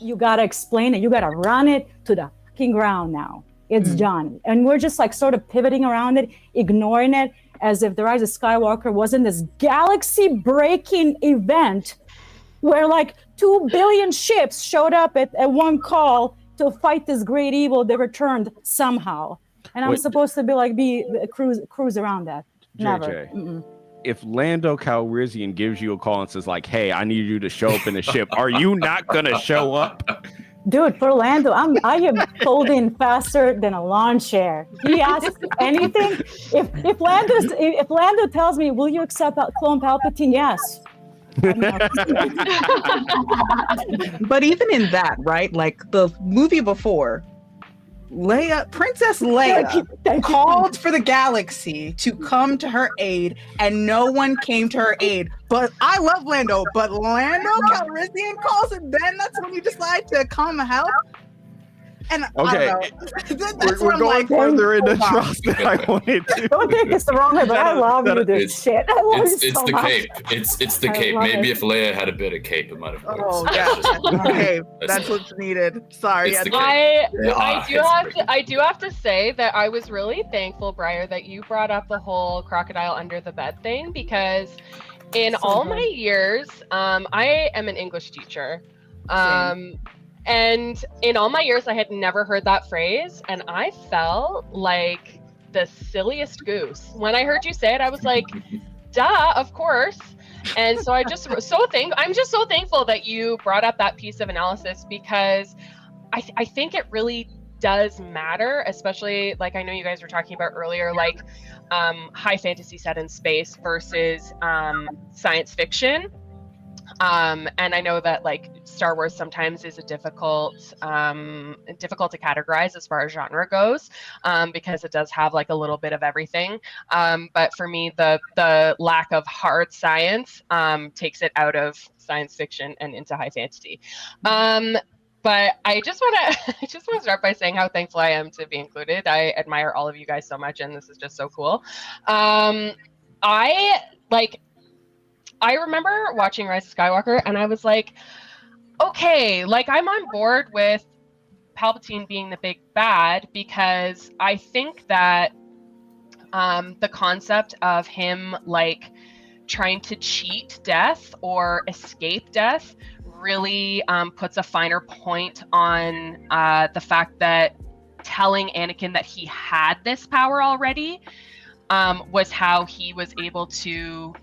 S15: you gotta explain it, you gotta run it to the fucking ground now. It's done. And we're just like sort of pivoting around it, ignoring it, as if The Rise of Skywalker wasn't this galaxy-breaking event where like 2 billion ships showed up at one call to fight this great evil that returned somehow. And I'm supposed to be cruise around that. Never.
S4: JJ, if Lando Calrissian gives you a call and says like, hey, I need you to show up in a ship, are you not gonna show up?
S15: Dude, for Lando, I am folding faster than a lawn chair. He asks anything. If Lando tells me, "Will you accept Clone Palpatine?" Yes.
S7: But even in that, right? Like the movie before, Princess Leia called for the galaxy to come to her aid, and no one came to her aid. But I love Lando, but Lando Calrissian calls, and then that's when you decide to come help. And
S4: Okay,
S7: I don't know.
S4: we're going further into trust than I wanted to.
S15: Don't take this the wrong way, but I love you, dude. Shit, I love you
S11: It's
S15: so
S11: the
S15: much.
S11: cape. It's the
S15: I
S11: cape.
S15: love
S11: Maybe
S15: it.
S11: if Leia had a bit of cape, it might have worked.
S7: Oh yeah, okay, that's what's needed. Sorry,
S11: It's the
S14: I do have to say that I was really thankful, Briar, that you brought up the whole crocodile under the bed thing, because in all my years, I am an English teacher. And in all my years, I had never heard that phrase, and I felt like the silliest goose. When I heard you say it, I was like, duh, of course. And so I'm just so thankful that you brought up that piece of analysis, because I think it really does matter, especially like I know you guys were talking about earlier, like high fantasy set in space versus science fiction. And I know that like Star Wars sometimes is a difficult to categorize as far as genre goes, because it does have like a little bit of everything. But for me, the lack of hard science takes it out of science fiction and into high fantasy. But I just want to start by saying how thankful I am to be included. I admire all of you guys so much, and this is just so cool. I remember watching Rise of Skywalker, and I was like, okay, like I'm on board with Palpatine being the big bad, because I think that the concept of him like trying to cheat death or escape death really puts a finer point on the fact that telling Anakin that he had this power already was how he was able to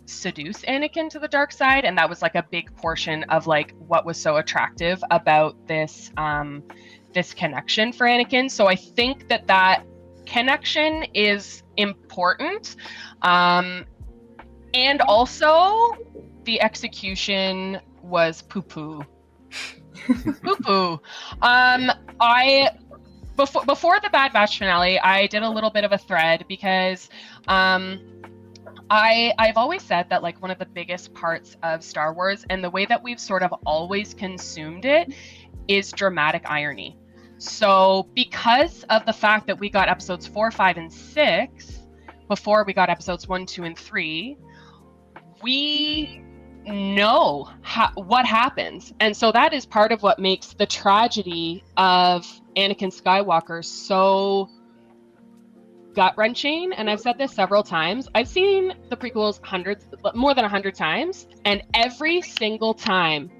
S14: seduce Anakin to the dark side, and that was like a big portion of like what was so attractive about this this connection for Anakin. So I think that connection is important, and also the execution was poo-poo. Poo-poo. Before the Bad Batch finale, I did a little bit of a thread, because I've always said that like one of the biggest parts of Star Wars, and the way that we've sort of always consumed it, is dramatic irony. So because of the fact that we got episodes 4, 5, and 6 before we got episodes 1, 2, and 3, we know what happens. And so that is part of what makes the tragedy of Anakin Skywalker so gut-wrenching. And I've said this several times. I've seen the prequels more than 100 times, and every single time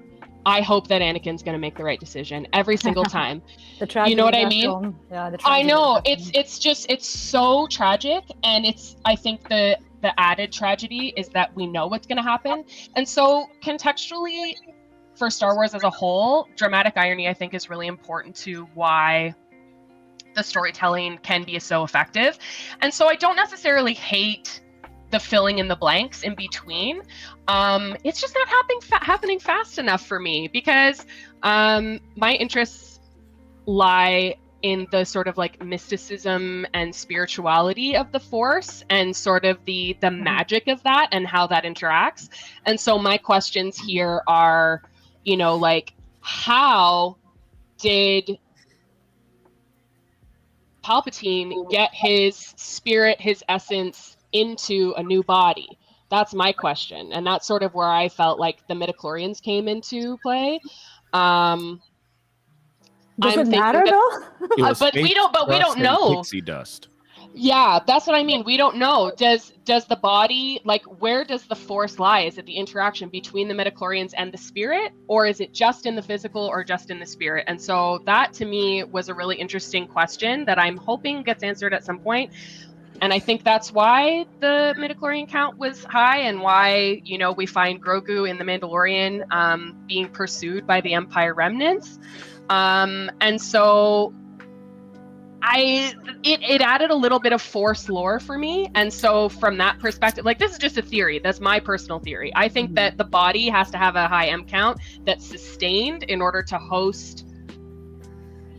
S14: I hope that Anakin's going to make the right decision. Every single time.
S15: The tragedy,
S14: you know what I mean?
S15: Yeah, the
S14: I
S15: tragedy.
S14: know it's so tragic, and I think the added tragedy is that we know what's going to happen. And so contextually for Star Wars as a whole, dramatic irony I think is really important to why the storytelling can be so effective. And so I don't necessarily hate the filling in the blanks in between. It's just not happening fast enough for me, because my interests lie in the sort of like mysticism and spirituality of the Force, and sort of the magic of that and how that interacts. And so my questions here are, you know, like, how did Palpatine get his spirit, his essence into a new body? That's my question, and that's sort of where I felt like the midichlorians came into play.
S15: Does it matter though?
S14: But we don't know.
S4: Pixie dust.
S14: Yeah, that's what I mean. We don't know. Does the body, like, where does the Force lie? Is it the interaction between the midichlorians and the spirit, or is it just in the physical or just in the spirit? And so that to me was a really interesting question that I'm hoping gets answered at some point. And I think that's why the midichlorian count was high, and why, you know, we find Grogu in The Mandalorian being pursued by the Empire remnants. And so it added a little bit of Force lore for me. And so from that perspective, like, this is just a theory. That's my personal theory. I think that the body has to have a high M count that's sustained in order to host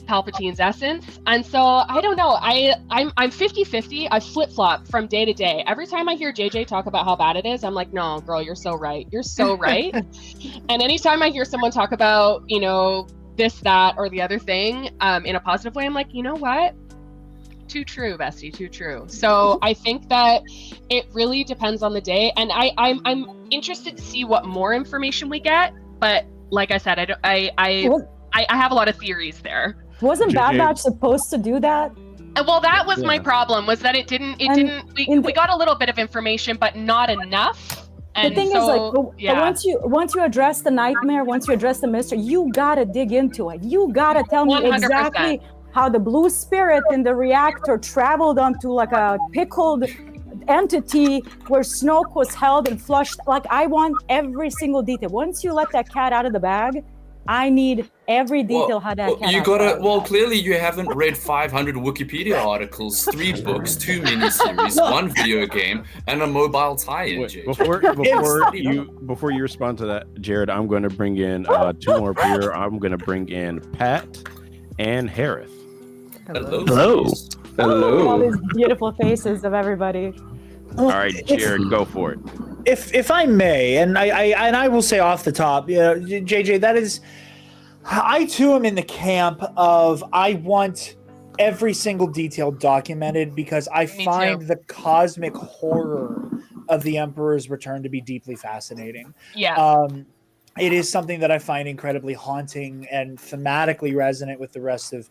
S14: Palpatine's essence. And so I don't know. I'm 50-50. I flip-flop from day to day. Every time I hear JJ talk about how bad it is, I'm like, no, girl, you're so right. You're so right. And anytime I hear someone talk about, you know, this, that, or the other thing in a positive way, I'm like, you know what? Too true, bestie, too true. So I think that it really depends on the day, and I'm interested to see what more information we get. But like I said, I have a lot of theories there.
S15: Wasn't Bad Batch supposed to do that?
S14: Well, that was my problem, was that it didn't. We got a little bit of information, but not enough. And
S15: the thing is, like, but once you address the nightmare, once you address the mystery, you gotta dig into it. You gotta tell me
S14: 100%.
S15: exactly how the blue spirit in the reactor traveled onto like a pickled entity where Snoke was held and flushed. Like, I want every single detail. Once you let that cat out of the bag, I need every detail how that cat.
S11: You gotta. Well, clearly you haven't read 500 Wikipedia articles, 3 books, 2 miniseries, 1 video game, and a mobile tie-in.
S4: Before you respond to that, Jared, I'm going to bring in 2 more beer. I'm going to bring in Pat and Harith.
S11: Hello.
S15: All these beautiful faces of everybody.
S4: All right, Jared, go for it.
S13: If I may, and I will say off the top, JJ, that is, I too am in the camp of I want every single detail documented, because I find the cosmic horror of the Emperor's return to be deeply fascinating.
S14: Yeah.
S13: It is something that I find incredibly haunting and thematically resonant with the rest of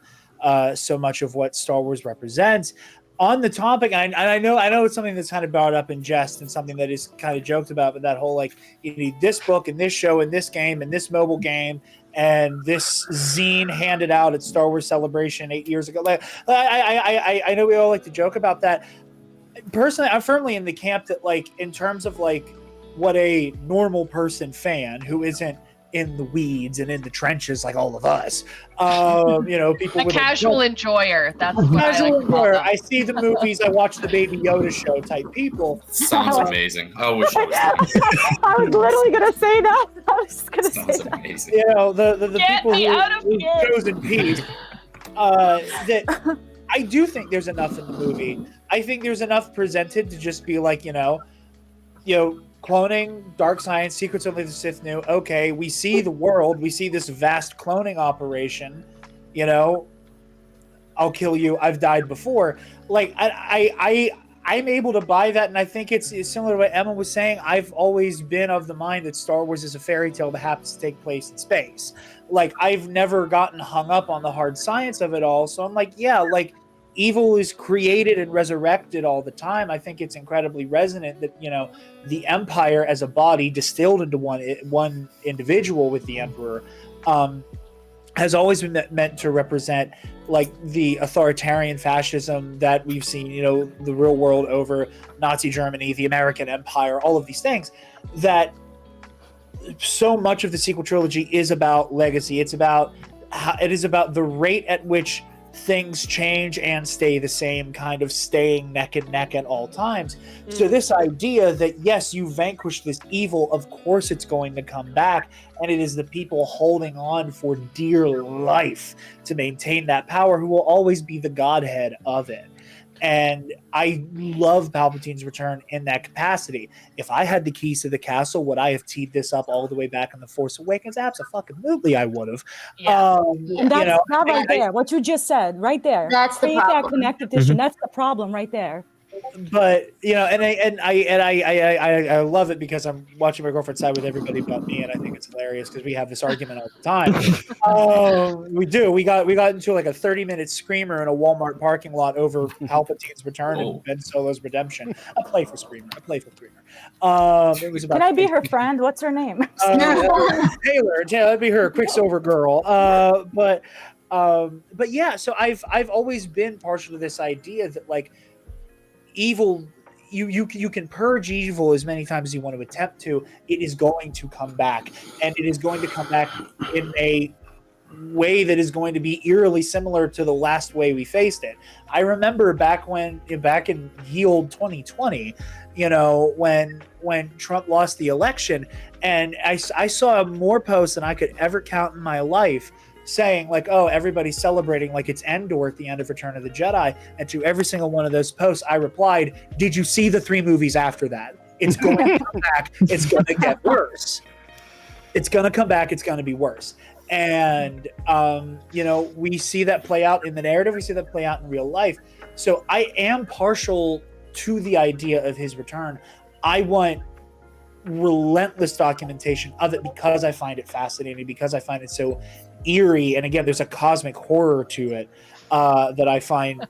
S13: so much of what Star Wars represents. On the topic, and I know it's something that's kind of brought up in jest and something that is kind of joked about, but that whole, like, you need this book and this show and this game and this mobile game and this zine handed out at Star Wars Celebration 8 years ago. Like, I know we all like to joke about that. Personally, I'm firmly in the camp that, like, in terms of, like, what a normal person fan who isn't in the weeds and in the trenches like all of us, people
S14: a casual enjoyer. That's what
S13: casual enjoyer. I see the movies, I watch the Baby Yoda show type people.
S11: Sounds amazing. I wish I was there.
S15: I was literally gonna say that. I was just gonna say that.
S11: Amazing.
S13: The
S14: Get
S13: people
S14: me out of
S13: who
S14: here.
S13: chosen peace. That I do think there's enough in the movie. I think there's enough presented to just be like, cloning, dark science, secrets only the Sith knew. Okay, we see the world. We see this vast cloning operation. I'll kill you. I've died before. Like, I'm able to buy that, and I think it's similar to what Emma was saying. I've always been of the mind that Star Wars is a fairy tale that happens to take place in space. Like, I've never gotten hung up on the hard science of it all. So I'm like, yeah, like, evil is created and resurrected all the time. I think it's incredibly resonant that, the Empire as a body distilled into one individual with the Emperor has always been meant to represent, like, the authoritarian fascism that we've seen, the real world over Nazi Germany, the American Empire, all of these things. That so much of the sequel trilogy is about legacy. It is about the rate at which things change and stay the same, kind of staying neck and neck at all times. So this idea that, yes, you vanquish this evil, of course it's going to come back, and it is the people holding on for dear life to maintain that power who will always be the godhead of it. And I love Palpatine's return in that capacity. If I had the keys to the castle, would I have teed this up all the way back in The Force Awakens? Absolutely, I would have.
S14: Yeah.
S15: And that's not right there. What you just said, right there.
S12: That's the
S15: Create
S12: problem.
S15: that connective tissue. That's the problem right there.
S13: But I love it because I'm watching my girlfriend side with everybody but me, and I think it's hilarious because we have this argument all the time. We do. We got into like a 30-minute screamer in a Walmart parking lot over Palpatine's return and Ben Solo's redemption. I play for Screamer. It was about.
S15: Can I be her friend? What's her name?
S13: Taylor, that'd be her, Quicksilver Girl. But yeah. So I've always been partial to this idea that, like, evil, you can purge evil as many times as you want to attempt to. It is going to come back, and it is going to come back in a way that is going to be eerily similar to the last way we faced it. I remember back in ye old 2020, when Trump lost the election, and I saw more posts than I could ever count in my life saying like, oh, everybody's celebrating like it's Endor at the end of Return of the Jedi. And to every single one of those posts, I replied, did you see the 3 movies after that? It's going to come back. It's going to get worse. It's going to come back. It's going to be worse. And, we see that play out in the narrative. We see that play out in real life. So I am partial to the idea of his return. I want relentless documentation of it because I find it fascinating, because I find it so eerie. And again, there's a cosmic horror to it that I find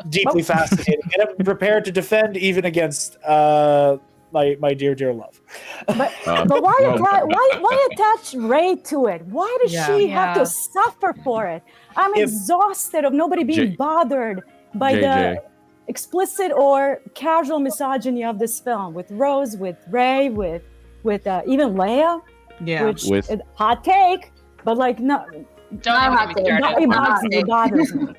S13: deeply fascinating. And I'm prepared to defend even against my dear love.
S15: But why attach Rey to it? Why does she have to suffer for it? I'm exhausted of nobody being bothered by the explicit or casual misogyny of this film, with Rose, with Rey, with even Leia.
S7: Yeah,
S15: which is hot take, but like no, it bothers me.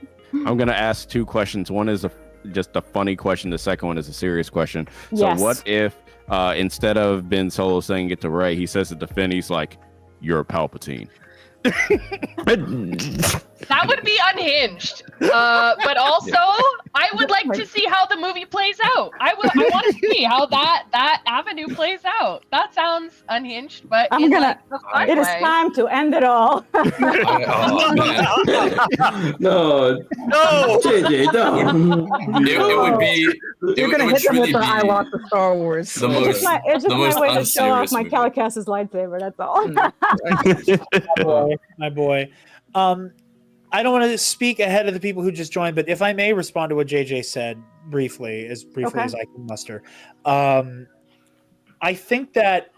S4: I'm gonna ask 2 questions. One is just a funny question. The second one is a serious question.
S15: Yes.
S4: So what if instead of Ben Solo saying it to Rey, he says it to Finn? He's like, "You're a Palpatine."
S14: That would be unhinged. But also, I would like to see how the movie plays out. I want to see how that avenue plays out. That sounds unhinged, but
S15: it is time to end it all.
S16: No, JJ, no.
S11: It would be.
S7: You're gonna hit them with the I want the Star Wars.
S15: It's just my way to show off my Calicast's lightsaber. That's all.
S13: My boy. I don't want to speak ahead of the people who just joined, but if I may respond to what JJ said briefly as I can muster. I think that,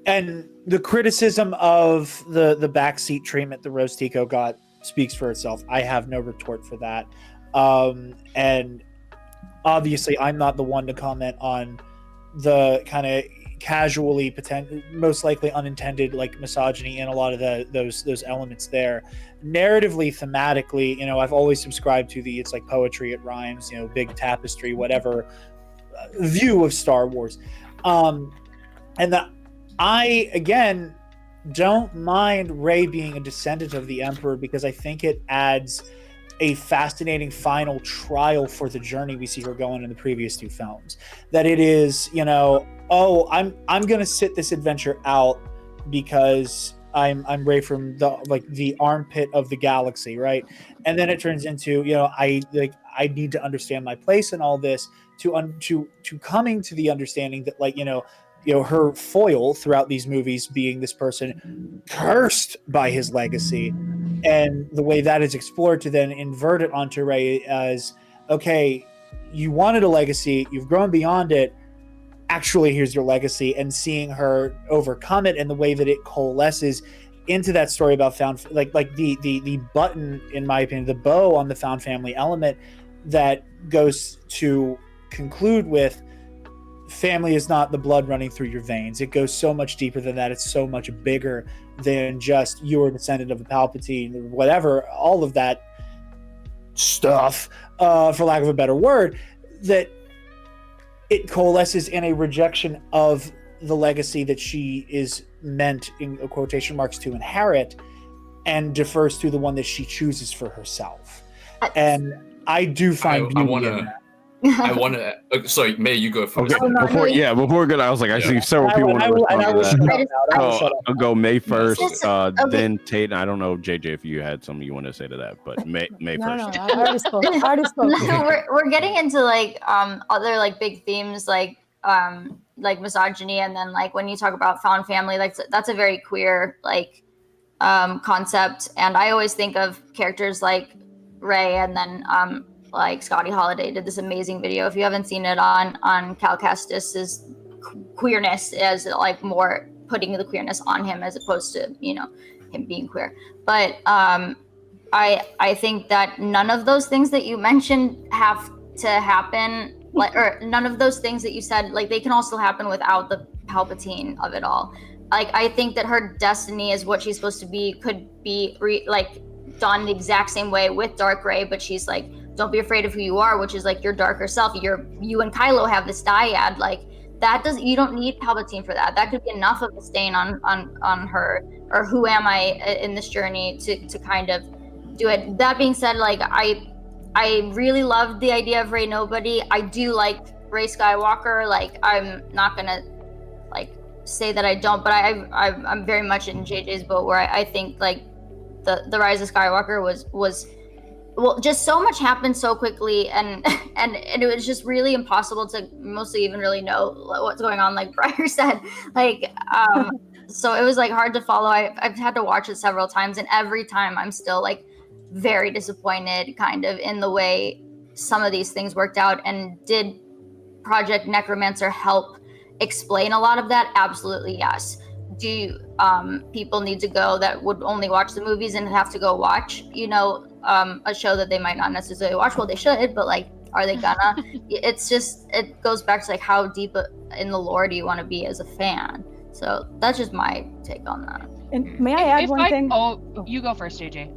S13: and the criticism of the backseat treatment that Rose Tico got speaks for itself. I have no retort for that. And obviously I'm not the one to comment on the kind of casually most likely unintended like misogyny and a lot of those elements there. Narratively, thematically, I've always subscribed to it's like poetry, it rhymes, big tapestry, whatever view of Star Wars. And I again don't mind Rey being a descendant of the Emperor, because I think it adds a fascinating final trial for the journey we see her going in the previous 2 films. That it is, I'm gonna sit this adventure out because I'm Rey from the armpit of the galaxy, right? And then it turns into, I need to understand my place in all this, to coming to the understanding that her foil throughout these movies being this person cursed by his legacy, and the way that is explored to then invert it onto Rey as, okay, you wanted a legacy, you've grown beyond it, actually here's your legacy, and seeing her overcome it, and the way that it coalesces into that story about found, like the button, in my opinion, the bow on the found family element that goes to conclude with, family is not the blood running through your veins. It goes so much deeper than that. It's so much bigger than just you're a descendant of a Palpatine, whatever, all of that stuff, for lack of a better word, that it coalesces in a rejection of the legacy that she is meant, in quotation marks, to inherit, and defers to the one that she chooses for herself. And I do find beauty in that.
S11: I want to. Sorry, May, you go first.
S4: Okay, before good, I was like, I see several people want to respond to that. I'll go May first, then Tate. I don't know, JJ, if you had something you want to say to that, but May first.
S15: No, I already spoke.
S12: We're getting into other big themes like misogyny, and then when you talk about found family, that's a very queer concept. And I always think of characters like Rey, and then Scotty Holiday did this amazing video. If you haven't seen it on Cal Kestis's queerness, as more putting the queerness on him as opposed to him being queer. But I think that none of those things that you mentioned have to happen like, or none of those things that you said, like they can also happen without the Palpatine of it all. Like I think that her destiny is what she's supposed to be, could be like done the exact same way with Dark Rey, but she's like, don't be afraid of who you are, which is like your darker self. You and Kylo have this dyad, like that you don't need Palpatine for that. That could be enough of a stain on her, or who am I in this journey to kind of do it. That being said, like I really loved the idea of Rey Nobody. I do like Rey Skywalker. Like I'm not gonna like say that I don't, but I'm very much in JJ's boat where I think like the Rise of Skywalker was well, just so much happened so quickly, and it was just really impossible to mostly even really know what's going on, like Briar said, like so it was like hard to follow. I've had to watch it several times, and every time I'm still like very disappointed kind of in the way some of these things worked out. And did Project Necromancer help explain a lot of that? Absolutely yes. Do people need to go that would only watch the movies and have to go watch, you know, a show that they might not necessarily watch? Well, they should, but like, are they gonna? It's just, it goes back to like how deep in the lore do you want to be as a fan? So that's just my take on that.
S15: And may I add one thing?
S14: Oh, you go first, JJ.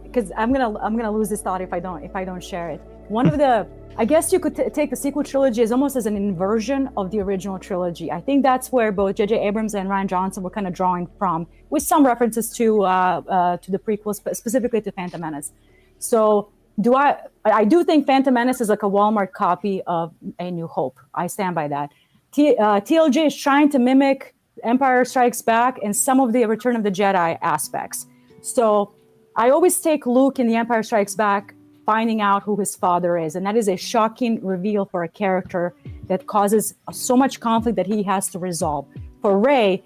S15: Because I'm gonna lose this thought if I don't share it. One of the, I guess you could take the sequel trilogy as almost as an inversion of the original trilogy. I think that's where both J.J. Abrams and Rian Johnson were kind of drawing from, with some references to the prequels, but specifically to Phantom Menace. So I do think Phantom Menace is like a Walmart copy of A New Hope. I stand by that. TLJ is trying to mimic Empire Strikes Back and some of the Return of the Jedi aspects. So I always take Luke in The Empire Strikes Back finding out who his father is, and that is a shocking reveal for a character that causes so much conflict that he has to resolve. For Rey,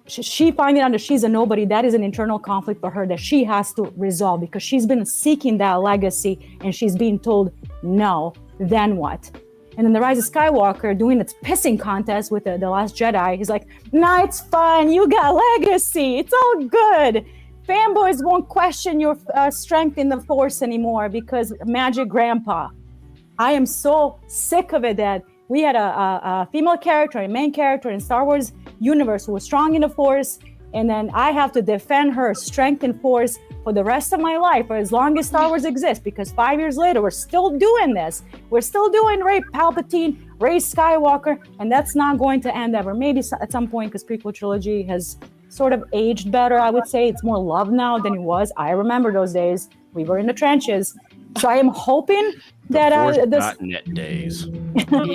S15: she finding out that she's a nobody, that is an internal conflict for her that she has to resolve, because she's been seeking that legacy and she's being told no, then what? And then the Rise of Skywalker doing its pissing contest with the Last Jedi, he's like, nah, it's fine, you got legacy, it's all good. Fanboys won't question your strength in the Force anymore because Magic Grandpa. I am so sick of it that we had a female character, a main character in Star Wars universe who was strong in the Force, and then I have to defend her strength in Force for the rest of my life, or as long as Star Wars exists, because 5 years later, we're still doing this. We're still doing Rey Palpatine, Rey Skywalker, and that's not going to end ever. Maybe at some point, because prequel trilogy has sort of aged better, I would say. It's more loved now than it was. I remember those days. We were in the trenches. So I am hoping that
S4: not net days.
S15: I'm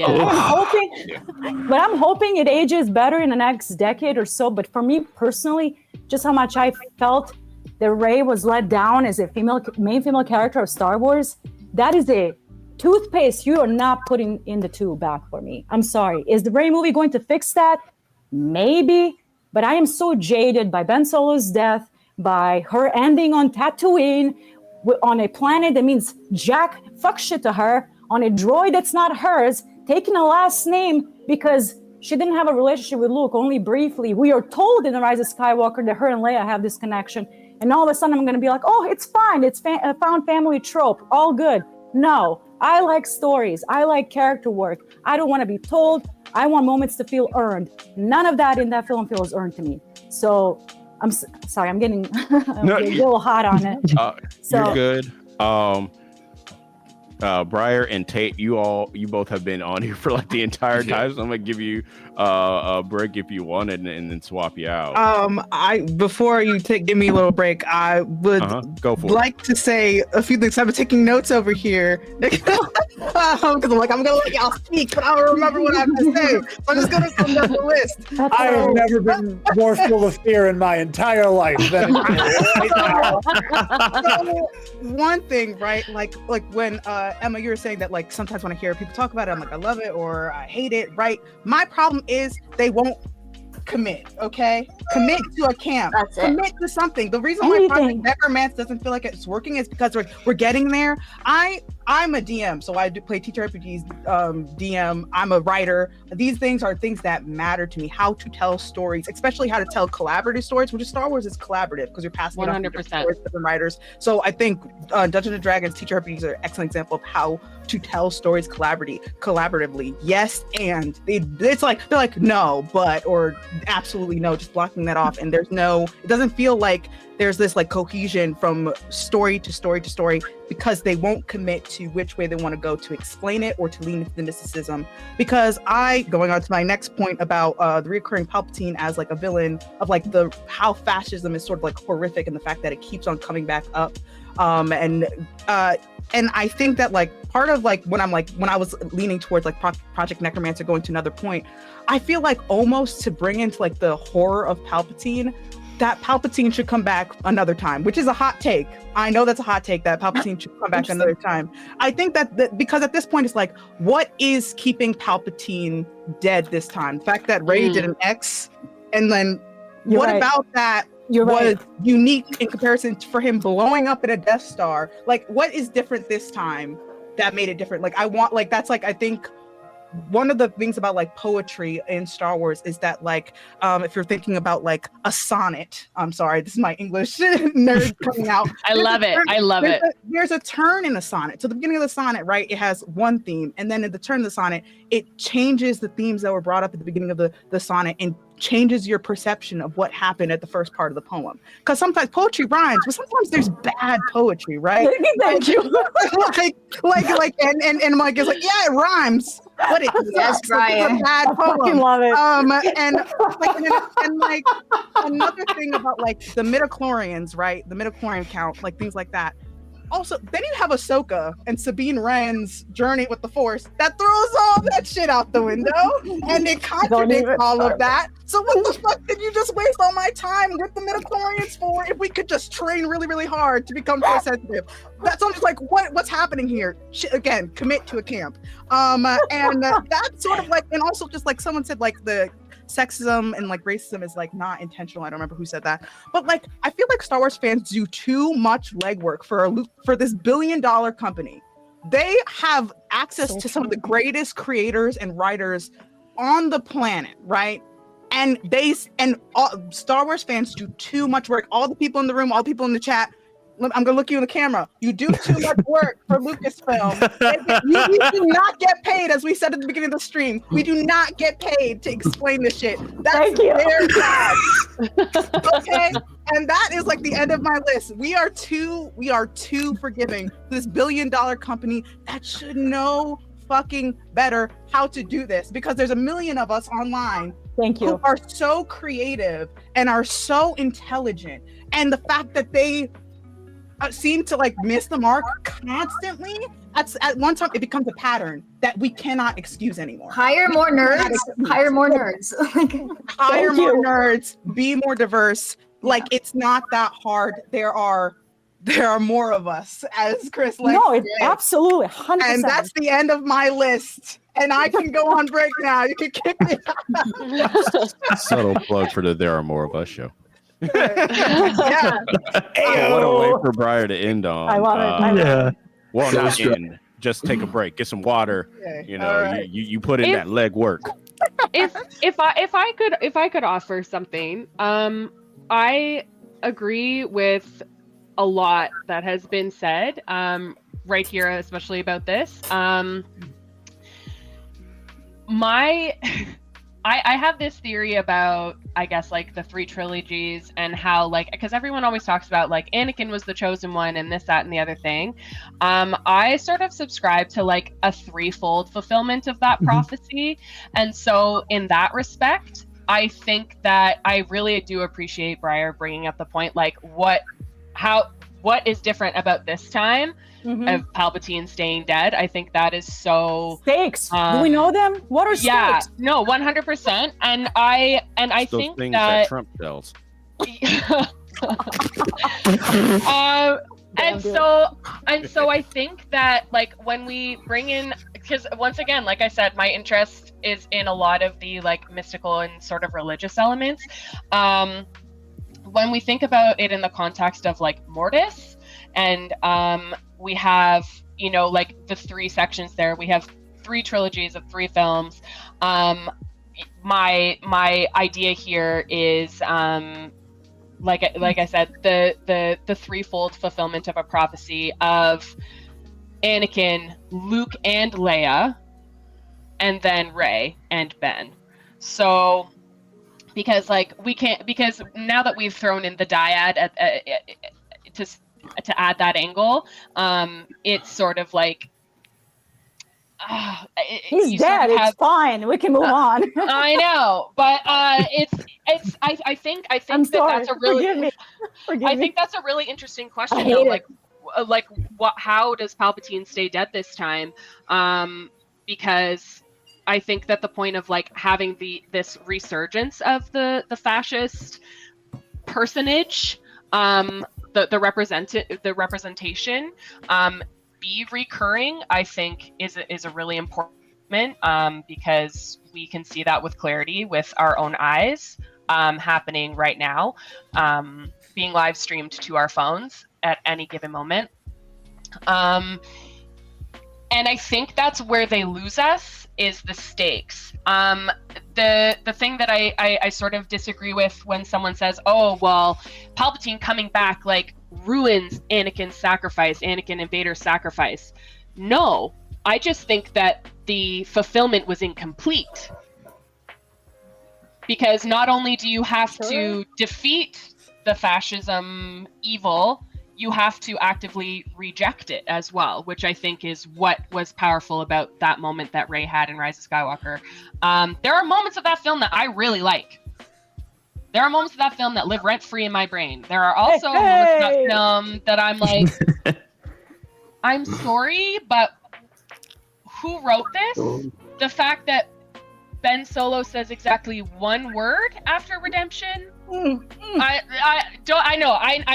S15: hoping it ages better in the next decade or so. But for me personally, just how much I felt that Rey was let down as a main female character of Star Wars, that is a toothpaste you are not putting in the tube back for me. I'm sorry. Is the Rey movie going to fix that? Maybe. But I am so jaded by Ben Solo's death, by her ending on Tatooine, on a planet that means jack fuck shit to her, on a droid that's not hers, taking a last name because she didn't have a relationship with Luke, only briefly. We are told in The Rise of Skywalker that her and Leia have this connection. And all of a sudden I'm going to be like, oh, it's fine. It's a found family trope. All good. No, I like stories. I like character work. I don't want to be told. I want moments to feel earned. None of that in that film feels earned to me. So I'm sorry, I'm getting a little hot on it.
S4: You're good. Briar and Tate, you both have been on here for like the entire time, so I'm gonna give you a break if you want, and then swap you out.
S7: Before you give me a little break, I would
S4: go for
S7: to say a few things. I've been taking notes over here because I'm gonna let y'all speak, but I don't remember what I have to say. So I'm just gonna come down the list.
S13: I have never been more full of fear in my entire life than right now.
S7: So, one thing, right? Like when Emma, you were saying that like sometimes when I hear people talk about it, I'm like, I love it or I hate it, right? My problem is they won't commit, okay? Commit to a camp.
S12: That's it.
S7: Commit to something. The reason why Project Necromancer doesn't feel like it's working is because we're getting there. I'm a DM, so I do play teacher RPGs, DM. I'm a writer. These things are things that matter to me. How to tell stories, especially how to tell collaborative stories, which is Star Wars is collaborative because you're passing it on to different writers. So I think Dungeons and Dragons teacher RPGs are an excellent example of how to tell stories collaboratively. Yes, and it's like they're like no, but or absolutely no, just blocking that off. And it doesn't feel like there's this like cohesion from story to story to story because they won't commit to which way they want to go to explain it or to lean into the mysticism. Because going on to my next point about the recurring Palpatine as like a villain of like how fascism is sort of like horrific and the fact that it keeps on coming back up. And I think that like part of like when I was leaning towards like Project Necromancer going to another point, I feel like almost to bring into like the horror of Palpatine, that Palpatine should come back another time, which is a hot take. I know that's a hot take that Palpatine should come back another time. I think that because at this point it's like, what is keeping Palpatine dead this time? The fact that Rey did an X, and then about that was unique in comparison for him blowing up in a Death Star? Like, what is different this time that made it different? Like, I think one of the things about like poetry in Star Wars is that like if you're thinking about like a sonnet, I'm sorry, this is my English nerd coming out.
S14: I love it.
S7: There's a turn in the sonnet. So the beginning of the sonnet, right, it has one theme, and then at the turn of the sonnet, it changes the themes that were brought up at the beginning of the sonnet and changes your perception of what happened at the first part of the poem. Because sometimes poetry rhymes, but sometimes there's bad poetry, right?
S15: Thank you.
S7: and Mike is like, yeah, it rhymes, but it
S12: Yes, Brian.
S7: It's a bad poem.
S15: fucking love it.
S7: And like another thing about like the midichlorians, right? The midichlorian count, like things like that. Also, then you have Ahsoka and Sabine Wren's journey with the Force that throws all that shit out the window, and it contradicts all of that. So what the fuck did you just waste all my time with the midichlorians for if we could just train really, really hard to become Force sensitive? That's I'm just like, what's happening here? Again, commit to a camp. And that's sort of like, and also just like someone said, like the sexism and like racism is like not intentional. I don't remember who said that, but like I feel like Star Wars fans do too much legwork for this $1 billion company. They have access to some of the greatest creators and writers on the planet, right? And Star Wars fans do too much work. All the people in the room, all the people in the chat, I'm gonna look you in the camera. You do too much work for Lucasfilm. You do not get paid, as we said at the beginning of the stream. We do not get paid to explain this shit. That's their job. Okay, and that is like the end of my list. We are too forgiving. This $1 billion company that should know fucking better how to do this, because there's 1 million of us online.
S15: Thank you.
S7: Who are so creative and are so intelligent, and the fact that they seem to like miss the mark constantly. At one time, it becomes a pattern that we cannot excuse anymore.
S12: Hire more nerds. Hire more nerds.
S7: Hire more nerds. Be more diverse. Like it's not that hard. There are more of us, as Chris.
S15: No, it's absolutely 100%.
S7: And that's the end of my list. And I can go on break now. You can kick me out.
S4: Subtle plug for the There Are More of Us show.
S7: Yeah.
S4: What a way for Briar to end on.
S15: I love it.
S4: Well, not end. Just take a break, get some water.
S7: Okay.
S4: You know, right. you put in that leg work.
S14: If I could offer something, I agree with a lot that has been said right here, especially about this. I have this theory about, I guess, like the 3 trilogies and how, like, because everyone always talks about like Anakin was the chosen one and this, that, and the other thing. I sort of subscribe to like a 3-fold fulfillment of that prophecy. And so in that respect, I think that I really do appreciate Briar bringing up the point, like what is different about this time of Palpatine staying dead. I think that is so
S15: stakes. Do we know them? What are stakes?
S14: No, 100%. And I
S4: those
S14: think
S4: things
S14: that
S4: Trump tells.
S14: And so I think that like when we bring in, because once again, like I said, my interest is in a lot of the like mystical and sort of religious elements. When we think about it in the context of like Mortis, and we have, you know, like the 3 sections there, we have 3 trilogies of 3 films. My idea here is like I said, the threefold fulfillment of a prophecy of Anakin, Luke, and Leia, and then Rey and Ben. So because like we can't, because now that we've thrown in the dyad to add that angle, it's sort of like
S15: he's dead. Sort of it's fine. We can move on.
S14: I know, but I think that's a really I think that's a really interesting question though. Like what? How does Palpatine stay dead this time? Because I think that the point of like having this resurgence of the fascist personage, the representation, be recurring, I think is a really important, because we can see that with clarity with our own eyes, happening right now, being live streamed to our phones at any given moment. And I think that's where they lose us, is the stakes. The thing that I sort of disagree with when someone says, oh, well, Palpatine coming back like ruins Anakin's sacrifice, Anakin and Vader's sacrifice. No, I just think that the fulfillment was incomplete. Because not only do you have to defeat the fascism evil, you have to actively reject it as well, which I think is what was powerful about that moment that Rey had in Rise of Skywalker. There are moments of that film that I really like. There are moments of that film that live rent-free in my brain. There are also moments of that film that I'm like, I'm sorry, but who wrote this? The fact that Ben Solo says exactly one word after redemption. I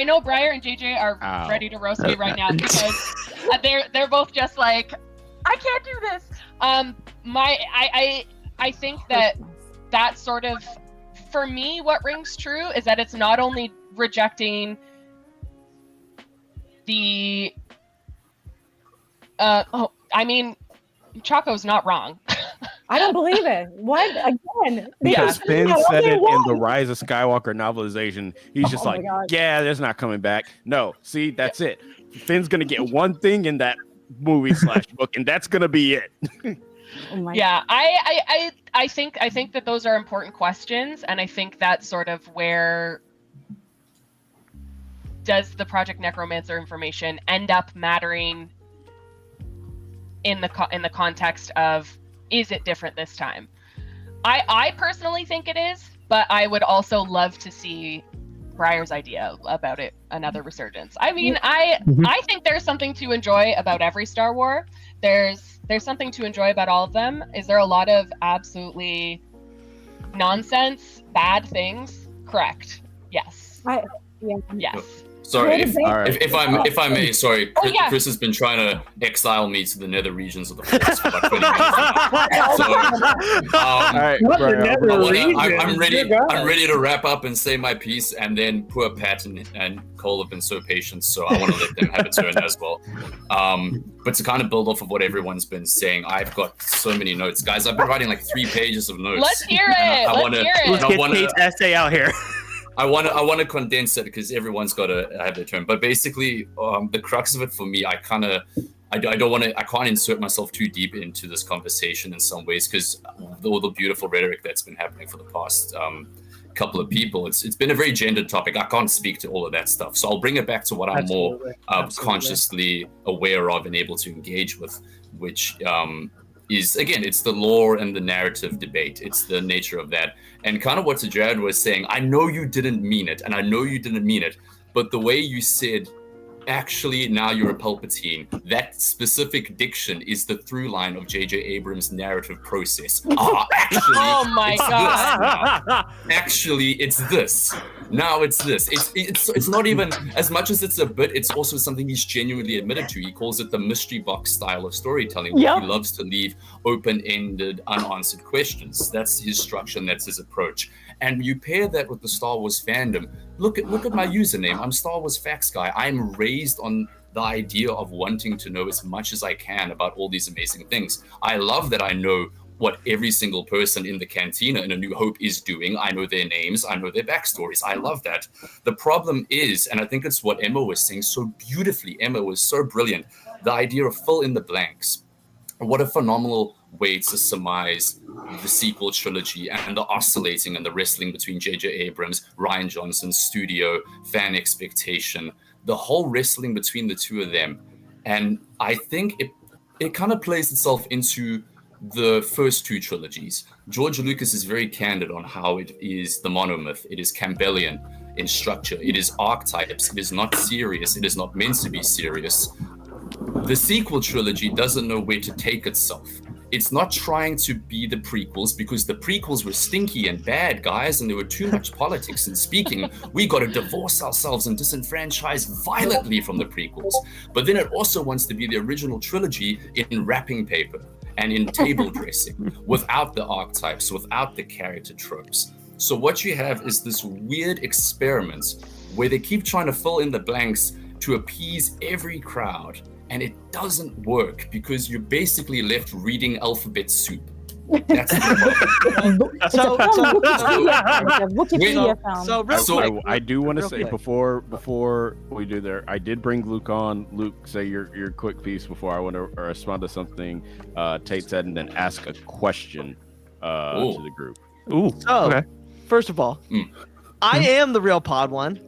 S14: know Briar and JJ are ready to roast me right now because they're both just like, I can't do this. I think that sort of, for me, what rings true is that it's not only rejecting the Choco's not wrong.
S15: I don't believe it. What? Again?
S4: Because Finn said it in the Rise of Skywalker novelization. He's just like, yeah, there's not coming back. No, see, that's it. Finn's gonna get one thing in that movie / book, and that's gonna be it.
S14: Yeah, I think that those are important questions, and I think that's sort of where does the Project Necromancer information end up mattering in the context of, is it different this time? I personally think it is, but I would also love to see Briar's idea about it, another resurgence. I mean, I think there's something to enjoy about every Star Wars. There's something to enjoy about all of them. Is there a lot of absolutely nonsense, bad things? Correct. Yes. Yes.
S11: Sorry, if I may, sorry, Chris has been trying to exile me to the nether regions of the Force for like 20 minutes now. I'm ready to wrap up and say my piece, and then poor Pat and Cole have been so patient, so I want to let them have a turn as well. But to kind of build off of what everyone's been saying, I've got so many notes, guys. I've been writing like 3 pages of notes.
S14: Let's hear it.
S17: Let's get Kate's essay out here.
S11: I want to condense it because everyone's got to have their turn. But basically, the crux of it for me, I can't insert myself too deep into this conversation in some ways because all the beautiful rhetoric that's been happening for the past couple of people, it's been a very gendered topic. I can't speak to all of that stuff, so I'll bring it back to what I'm more consciously aware of and able to engage with, which is, again, it's the lore and the narrative debate. It's the nature of that. And kind of what Jared was saying, I know you didn't mean it, and I know you didn't mean it, but the way you said actually, now you're a Palpatine. That specific diction is the through line of J.J. Abrams' narrative process. Actually,
S14: Oh my
S11: it's
S14: God.
S11: this now. Actually, it's this. Now it's this. It's not even, as much as it's a bit, it's also something he's genuinely admitted to. He calls it the mystery box style of storytelling, where he loves to leave open-ended, unanswered questions. That's his structure and that's his approach. And you pair that with the Star Wars fandom. Look at my username. I'm Star Wars Facts Guy. I'm raised on the idea of wanting to know as much as I can about all these amazing things. I love that I know what every single person in the cantina in A New Hope is doing. I know their names. I know their backstories. I love that. The problem is, and I think it's what Emma was saying so beautifully. Emma was so brilliant. The idea of fill in the blanks. What a phenomenal way to surmise the sequel trilogy and the oscillating and the wrestling between J.J. Abrams, Rian Johnson's studio, fan expectation, the whole wrestling between the two of them. And I think it kind of plays itself into the first two trilogies. George Lucas is very candid on how it is the monomyth. It is Campbellian in structure. It is archetypes. It is not serious. It is not meant to be serious. The sequel trilogy doesn't know where to take itself. It's not trying to be the prequels because the prequels were stinky and bad, guys, and there were too much politics and speaking. We got to divorce ourselves and disenfranchise violently from the prequels. But then it also wants to be the original trilogy in wrapping paper and in table dressing, without the archetypes, without the character tropes. So what you have is this weird experiment where they keep trying to fill in the blanks to appease every crowd. And it doesn't work because you're basically left reading alphabet soup. That's
S4: I do want to say before we do there, I did bring Luke on. Luke, say your quick piece before I want to respond to something Tate said, and then ask a question to the group.
S17: So, first of all, I am the real pod one.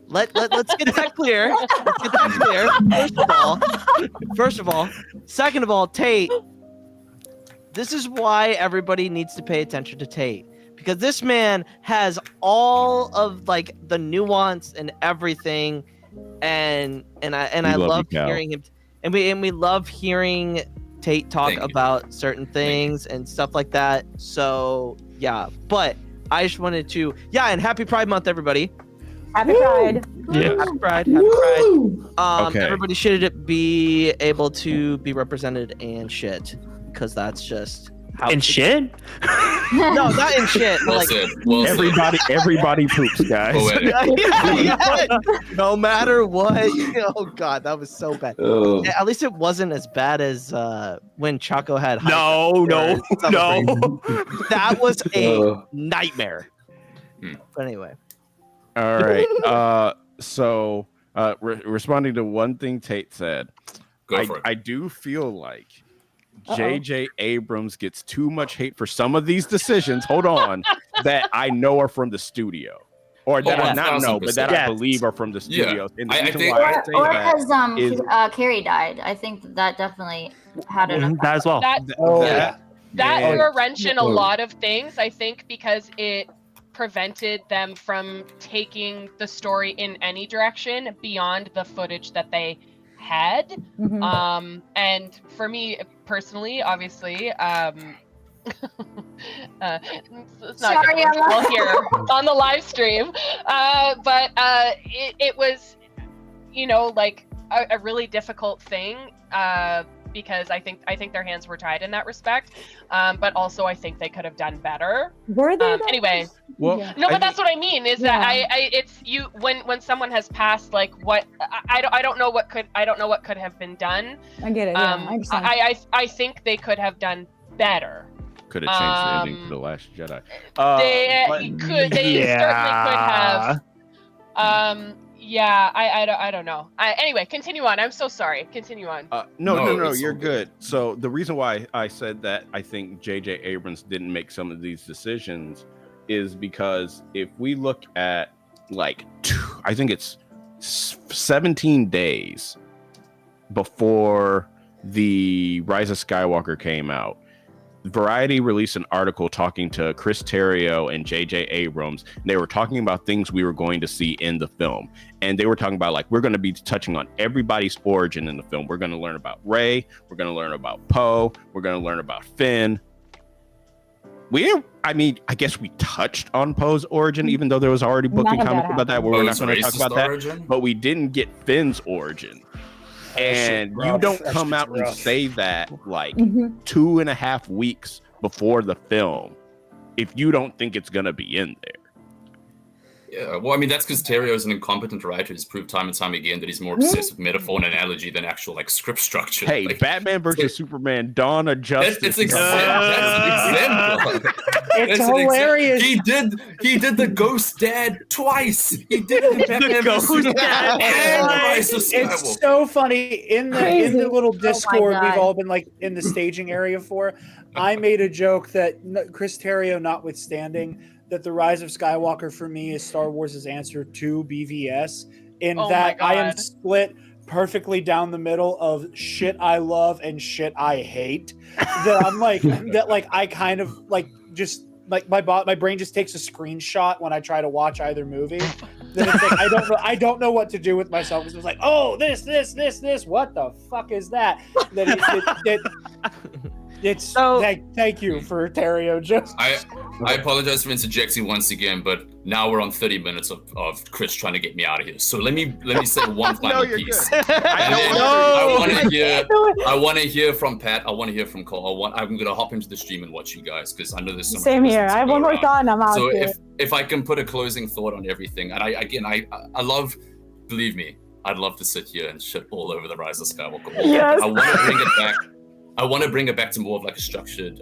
S17: Let's get that clear. Let's get that clear. First of all. Second of all, Tate. This is why everybody needs to pay attention to Tate, because this man has all of like the nuance and everything, and I love hearing him, and we love hearing Tate talk about certain things and stuff like that. So yeah, but I just wanted to and happy Pride Month, everybody.
S15: Happy Pride.
S17: Yeah. Happy Pride. Happy Pride.
S4: Okay.
S17: Everybody should be able to be represented and shit, because that's just how.
S18: And shit?
S17: No, not in shit.
S11: Well
S17: like
S11: said. Well
S4: everybody poops, guys.
S17: No matter what. Oh god, that was so bad. At least it wasn't as bad as when Choco had.
S18: No.
S17: That was a nightmare. But anyway.
S4: All right. So responding to one thing Tate said, I do feel like J.J. Abrams gets too much hate for some of these decisions. Hold on, that I know are from the studio, or that I not know, but that I believe are from the studio. And the reason why I say
S12: or
S4: that
S12: because Carrie died. I think that definitely had an effect.
S18: That as well.
S14: That threw a wrench in a lot of things, I think, because it prevented them from taking the story in any direction beyond the footage that they had. And for me personally, obviously, it's not
S12: Sorry,
S14: well here on the live stream, but it was, like a really difficult thing, because I think their hands were tied in that respect, but also I think they could have done better.
S15: Were they?
S14: Anyway,
S4: well,
S14: but that's what I mean is that it's you when someone has passed, like what I don't know what could have been done.
S15: I get it. Yeah, I understand.
S14: I think they could have done better.
S4: Could have changed the ending to The Last Jedi.
S14: They certainly could have. I don't know. Anyway, continue on. I'm so sorry. Continue on.
S4: No, you're good. So the reason why I said that I think J.J. Abrams didn't make some of these decisions is because if we look at I think it's 17 days before the Rise of Skywalker came out, Variety released an article talking to Chris Terrio and J.J. Abrams. And they were talking about things we were going to see in the film. And they were talking about, like, we're going to be touching on everybody's origin in the film. We're going to learn about Rey. We're going to learn about Poe. We're going to learn about Finn. I guess we touched on Poe's origin, even though there was already book and comic about that, where we're not going to talk about that. But we didn't get Finn's origin. And you don't come out and say that like 2.5 weeks before the film if you don't think it's gonna be in there.
S11: Yeah, well, I mean, that's because Terrio is an incompetent writer who's proved time and time again that he's more obsessed with metaphor and analogy than actual like script structure.
S4: Hey,
S11: like,
S4: Batman versus Superman: Dawn of Justice.
S11: That's an example.
S13: It's hilarious.
S11: He did the Ghost Dad twice. He did it in Batman versus Dad and Rise of Skywalker.
S13: It's so funny in the little Discord we've all been like in the staging area for. I made a joke that Chris Terrio notwithstanding, that the Rise of Skywalker for me is Star Wars' answer to BVS, in that I am split perfectly down the middle of shit I love and shit I hate. That I'm like that, like I kind of like just like my brain just takes a screenshot when I try to watch either movie. Then it's like I don't know what to do with myself. It's like, oh, this, what the fuck is that? It's so. Thank you for Terrio. Just
S11: I apologize for interjecting once again, but now we're on 30 minutes of Chris trying to get me out of here. So let me say one final piece. I want to hear from Pat. I want to hear from Cole. I'm gonna hop into the stream and watch you guys because I know there's so much.
S15: Same here. I have one more thought and I'm out.
S11: So
S15: here.
S11: if I can put a closing thought on everything, and I love, believe me, I'd love to sit here and shit all over the Rise of Skywalker.
S15: Yes.
S11: I want to bring it back. I want to bring it back to more of like a structured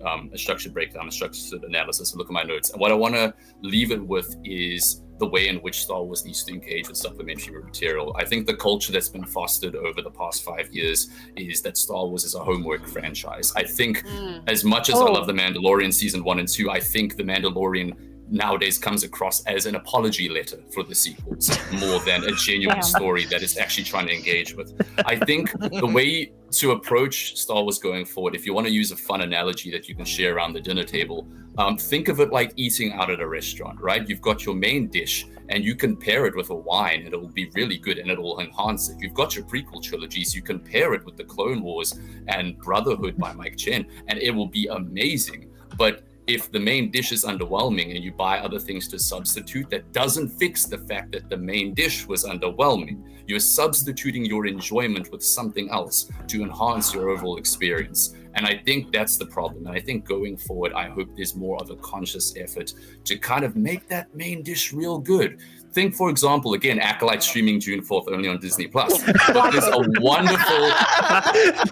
S11: breakdown, a structured analysis, and look at my notes. And what I want to leave it with is the way in which Star Wars needs to engage with supplementary material. I think the culture that's been fostered over the past 5 years is that Star Wars is a homework franchise. I think as much as I love The Mandalorian season 1 and 2, I think The Mandalorian nowadays comes across as an apology letter for the sequels more than a genuine story that is actually trying to engage with. I think the way to approach Star Wars going forward, if you want to use a fun analogy that you can share around the dinner table, think of it like eating out at a restaurant, right? You've got your main dish and you can pair it with a wine and it'll be really good and it'll enhance it. You've got your prequel trilogies, you can pair it with the Clone Wars and Brotherhood by Mike Chen and it will be amazing. But if the main dish is underwhelming and you buy other things to substitute, that doesn't fix the fact that the main dish was underwhelming. You're substituting your enjoyment with something else to enhance your overall experience. And I think that's the problem. And I think going forward, I hope there's more of a conscious effort to kind of make that main dish real good. Think, for example, again, ACOLYTE streaming June 4th only on Disney+. But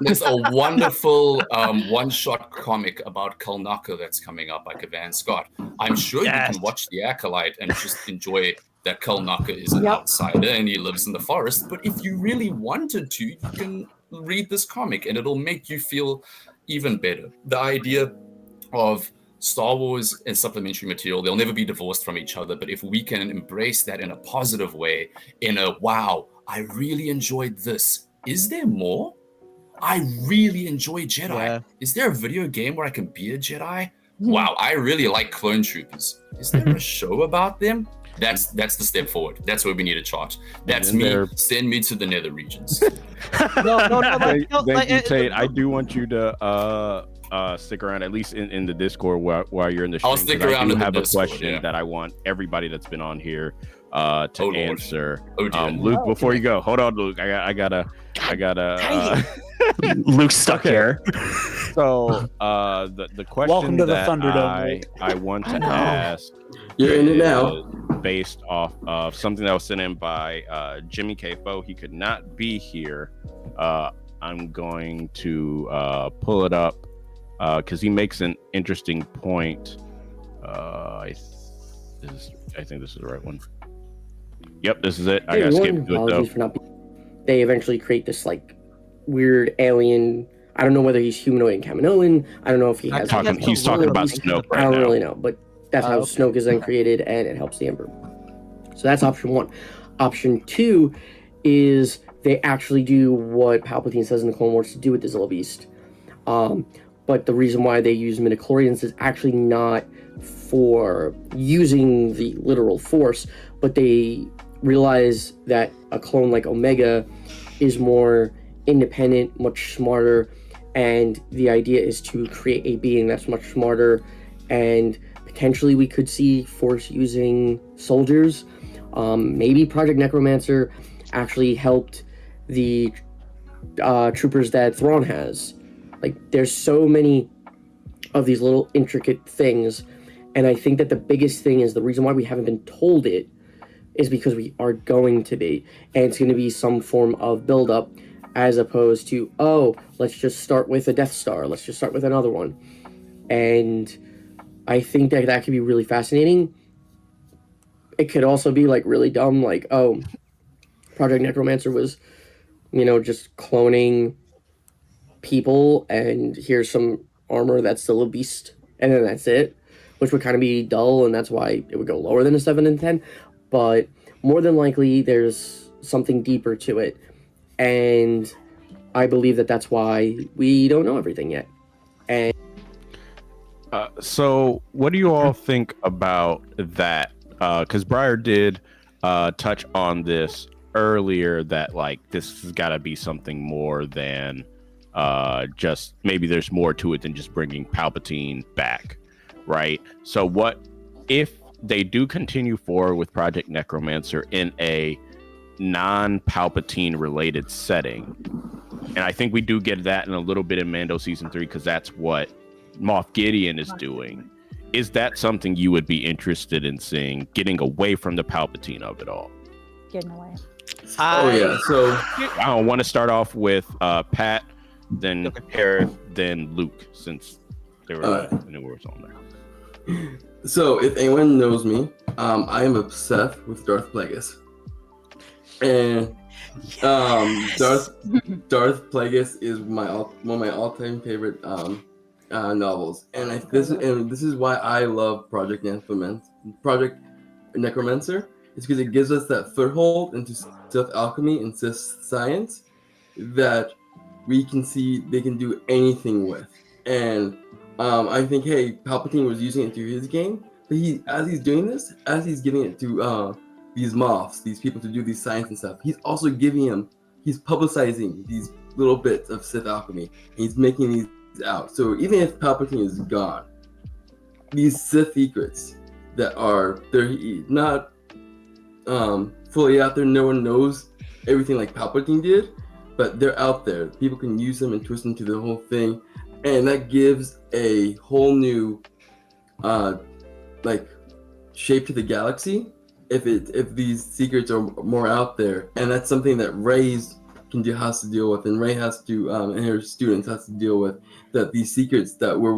S11: there's a wonderful one-shot comic about Kalnaka that's coming up by Kavan Scott. I'm sure you can watch the ACOLYTE and just enjoy that Kalnaka is an outsider and he lives in the forest. But if you really wanted to, you can read this comic and it'll make you feel even better. The idea of Star Wars and supplementary material, they'll never be divorced from each other. But if we can embrace that in a positive way, in a, wow, I really enjoyed this. Is there more? I really enjoy Jedi. Yeah. Is there a video game where I can be a Jedi? Wow, I really like Clone Troopers. Is there a show about them? That's the step forward. That's where we need a chart. That's me. Send me to the nether regions.
S4: Thank you, Tate. I do want you to stick around at least in the Discord while you're in the stream.
S11: I'll stick around.
S4: I have a question that I want everybody that's been on here to answer. Luke, before you go, hold on, Luke. I gotta.
S18: Luke's stuck here.
S4: So the question that I want to ask is based off of something that was sent in by Jimmy K. Foe. He could not be here. I'm going to pull it up because he makes an interesting point. I think this is the right one. Yep, this is it. I gotta skip to it though.
S18: They eventually create this like weird alien. I don't know whether he's humanoid and Kaminoan. I don't know if he has.
S4: He's talking about Snoke right now.
S18: I don't really know, but that's how Snoke is then created, and it helps the Emperor. So that's option one. Option two is they actually do what Palpatine says in the Clone Wars to do with the Zilla Beast. but the reason why they use midichlorians is actually not for using the literal force, but they realize that a clone like Omega is more independent, much smarter, and the idea is to create a being that's much smarter, and potentially we could see force using soldiers. Maybe Project Necromancer actually helped the troopers that Thrawn has. Like, there's so many of these little intricate things, and I think that the biggest thing is the reason why we haven't been told it is because we are going to be, and it's going to be some form of build-up, as opposed to, oh, let's just start with a Death Star, let's just start with another one. And I think that that could be really fascinating. It could also be like really dumb, like, oh, Project Necromancer was, you know, just cloning people, and here's some armor that's still a beast, and then that's it, which would kind of be dull, and that's why it would go lower than a 7 and 10. But more than likely, there's something deeper to it, and I believe that that's why we don't know everything yet. And
S4: so what do you all think about that? Because Briar did touch on this earlier, that like this has got to be something more than just, maybe there's more to it than just bringing Palpatine back, right? So what if they do continue forward with Project Necromancer in a non-Palpatine related setting? And I think we do get that in a little bit in Mando season 3, because that's what Moff Gideon is doing. Is that something you would be interested in seeing, getting away from the Palpatine of it all?
S15: Getting away.
S16: Oh yeah. So
S4: I want to start off with Pat, then Harry, then Luke, since they were on there.
S16: So if anyone knows me, I am obsessed with Darth Plagueis. And Darth Plagueis is one of my all-time favorite novels, and this is why I love Project Necromancer. It's because it gives us that foothold into Sith alchemy and Sith science that we can see they can do anything with. And I think, hey, Palpatine was using it through his game, but as he's doing this, as he's giving it to these moths, these people to do these science and stuff, he's also he's publicizing these little bits of Sith alchemy, and he's making these out. So even if Palpatine is gone, these Sith secrets that they're not fully out there, no one knows everything like Palpatine did, but they're out there. People can use them and twist into the whole thing, and that gives a whole new like shape to the galaxy if these secrets are more out there. And that's something that has to deal with, and Rey has to and her students has to deal with, that these secrets that were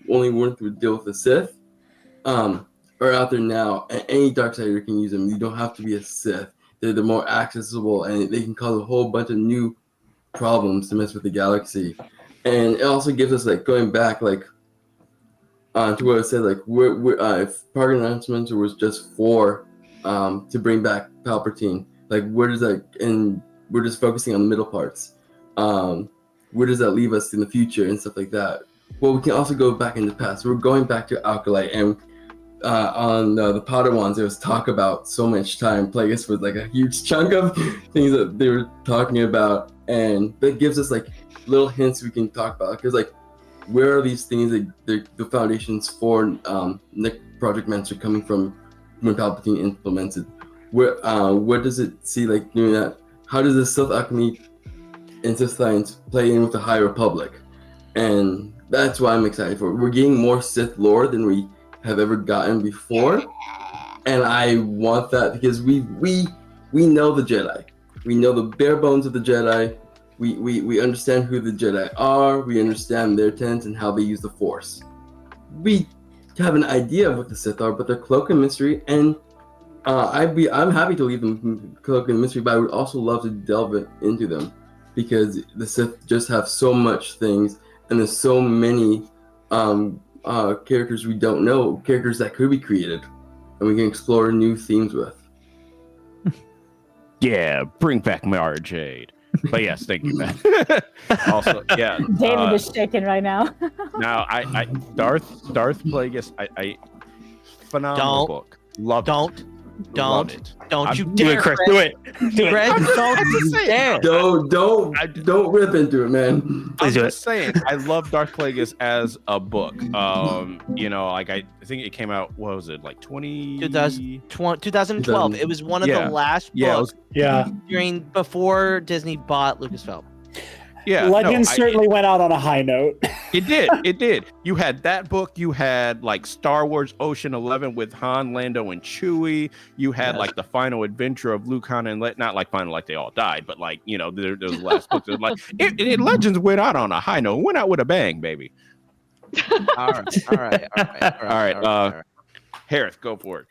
S16: only weren't to deal with the Sith are out there now, and any Darksider can use them. You don't have to be a Sith. They're more accessible, and they can cause a whole bunch of new problems to mess with the galaxy. And it also gives us, like, going back, like, to what I said, like, if Project Necromancer was just for to bring back Palpatine, like, where does that, and we're just focusing on the middle parts, where does that leave us in the future and stuff like that? Well, we can also go back in the past. We're going back to ACOLYTE, and on the Padawans, there was talk about so much time. Plagueis was like a huge chunk of things that they were talking about, and that gives us like little hints we can talk about. Because like, where are these things that the foundations for Project Necromancer coming from when Palpatine implemented? Where does it see like doing that? How does the Sith alchemy and Sith science play in with the High Republic? And that's why I'm excited for it. We're getting more Sith lore than we have ever gotten before, and I want that because we know the Jedi. We know the bare bones of the Jedi. We understand who the Jedi are. We understand their tenets and how they use the Force. We have an idea of what the Sith are, but they're cloak and mystery, and I'm happy to leave them cloak and mystery, but I would also love to delve into them because the Sith just have so much things, and there's so many characters we don't know, characters that could be created, and we can explore new themes with.
S4: Yeah, bring back Mara Jade. But yes, thank you, man. Also, yeah.
S15: David is shaking right now.
S4: Now, I Darth Plagueis, I phenomenal book. Love it.
S17: Don't you
S4: I'm-
S17: dare,
S13: Chris. Do it. Do it.
S17: Greg, don't you dare.
S16: Don't rip into it, man.
S4: I'm just saying, I love Darth Plagueis as a book. You know, like I think it came out. What was it, like
S17: 2012? It was one of the last books. Before Disney bought Lucasfilm.
S4: Yeah,
S13: Legends certainly went out on a high note.
S4: It did. You had that book. You had like Star Wars Ocean 11 with Han, Lando, and Chewie. You had like the final adventure of Luke, Han, and not like final, like they all died, but like, you know, those last books. Like Legends went out on a high note. Went out with a bang, baby.
S17: All right.
S4: Harris, go for it.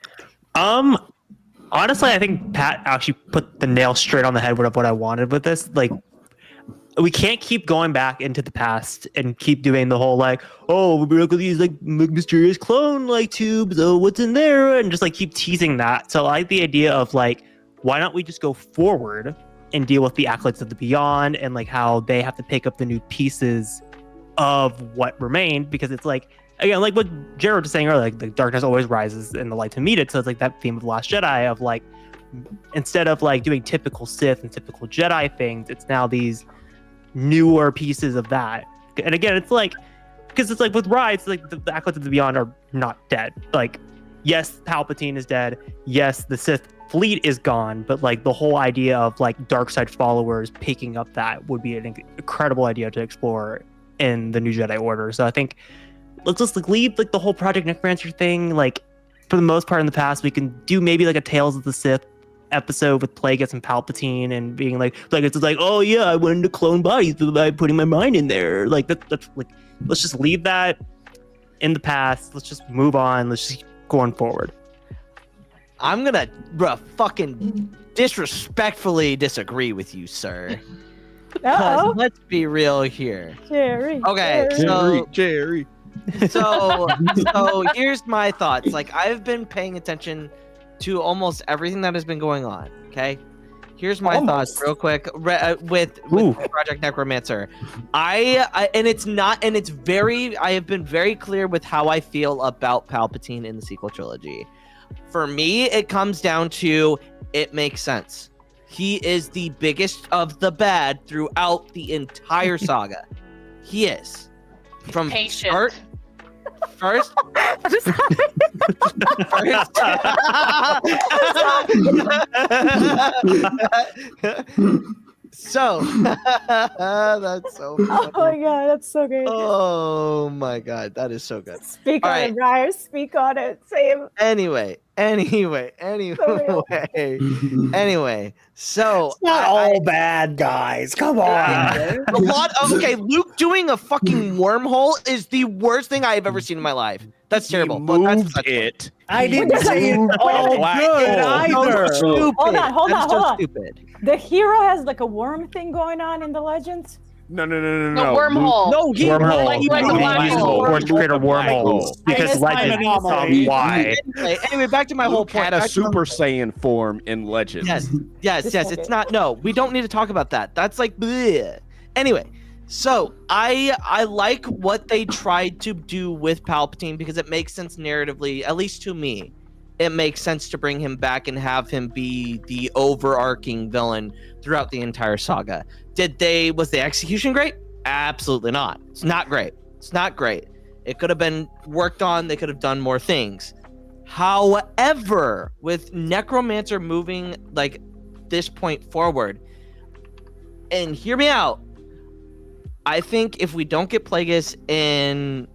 S19: Honestly, I think Pat actually put the nail straight on the head with what I wanted with this. Like, we can't keep going back into the past and keep doing the whole like, oh, we look at these like mysterious clone like tubes, oh, what's in there, and just like keep teasing that. So I like the idea of like, why don't we just go forward and deal with the acolytes of the beyond and like how they have to pick up the new pieces of what remained, because it's like, again, like what Jared was saying earlier, like the darkness always rises and the light to meet it. So it's like that theme of the Last Jedi of like, instead of like doing typical Sith and typical Jedi things, it's now these newer pieces of that. And again, it's like, because it's like with Rise, like the acolytes of the beyond are not dead. Like, yes, Palpatine is dead. Yes, the Sith fleet is gone, but like the whole idea of like dark side followers picking up that would be an incredible idea to explore in the New Jedi Order. So I think let's just like leave like the whole Project Necromancer thing. Like for the most part in the past, we can do maybe like a Tales of the Sith episode with Plagueis and Palpatine and being like it's like, oh yeah, I went into clone bodies by putting my mind in there. Like that's like, let's just leave that in the past. Let's just move on. Let's just keep going forward.
S17: I'm gonna fucking disrespectfully disagree with you, sir.
S15: Uh-oh.
S17: Let's be real here.
S15: Jerry.
S17: Okay,
S4: Jerry.
S17: So here's my thoughts. Like, I've been paying attention to almost everything that has been going on. Okay, here's my thoughts real quick with Project Necromancer. I have been very clear with how I feel about Palpatine in the sequel trilogy. For me, it comes down to it makes sense. He is the biggest of the bad throughout the entire saga. He is. From start. First. So that's so funny.
S15: Oh my god, that's so great.
S17: Oh my god, that is so good.
S15: Speak on it, Briar. Speak on it. Same.
S17: Anyway. So
S13: It's not all bad guys. Come on.
S17: Luke doing a fucking wormhole is the worst thing I have ever seen in my life. That's terrible.
S4: It.
S13: I didn't say it's all good either.
S15: Hold on.
S17: Stupid.
S15: The hero has like a worm thing going on in the Legends.
S4: No.
S14: wormhole.
S17: No, he
S14: wormhole. Like a black hole.
S19: Force to create a wormhole because Legends why.
S17: Anyway, back to my whole point.
S4: Had a Super Saiyan form in Legends.
S17: Yes. It's not. No, we don't need to talk about that. That's like, bleh. Anyway. So I like what they tried to do with Palpatine because it makes sense narratively, at least to me. It makes sense to bring him back and have him be the overarching villain throughout the entire saga. Was the execution great? Absolutely not. It's not great. It could have been worked on. They could have done more things. However, with Necromancer moving like this point forward, and hear me out, I think if we don't get Plagueis in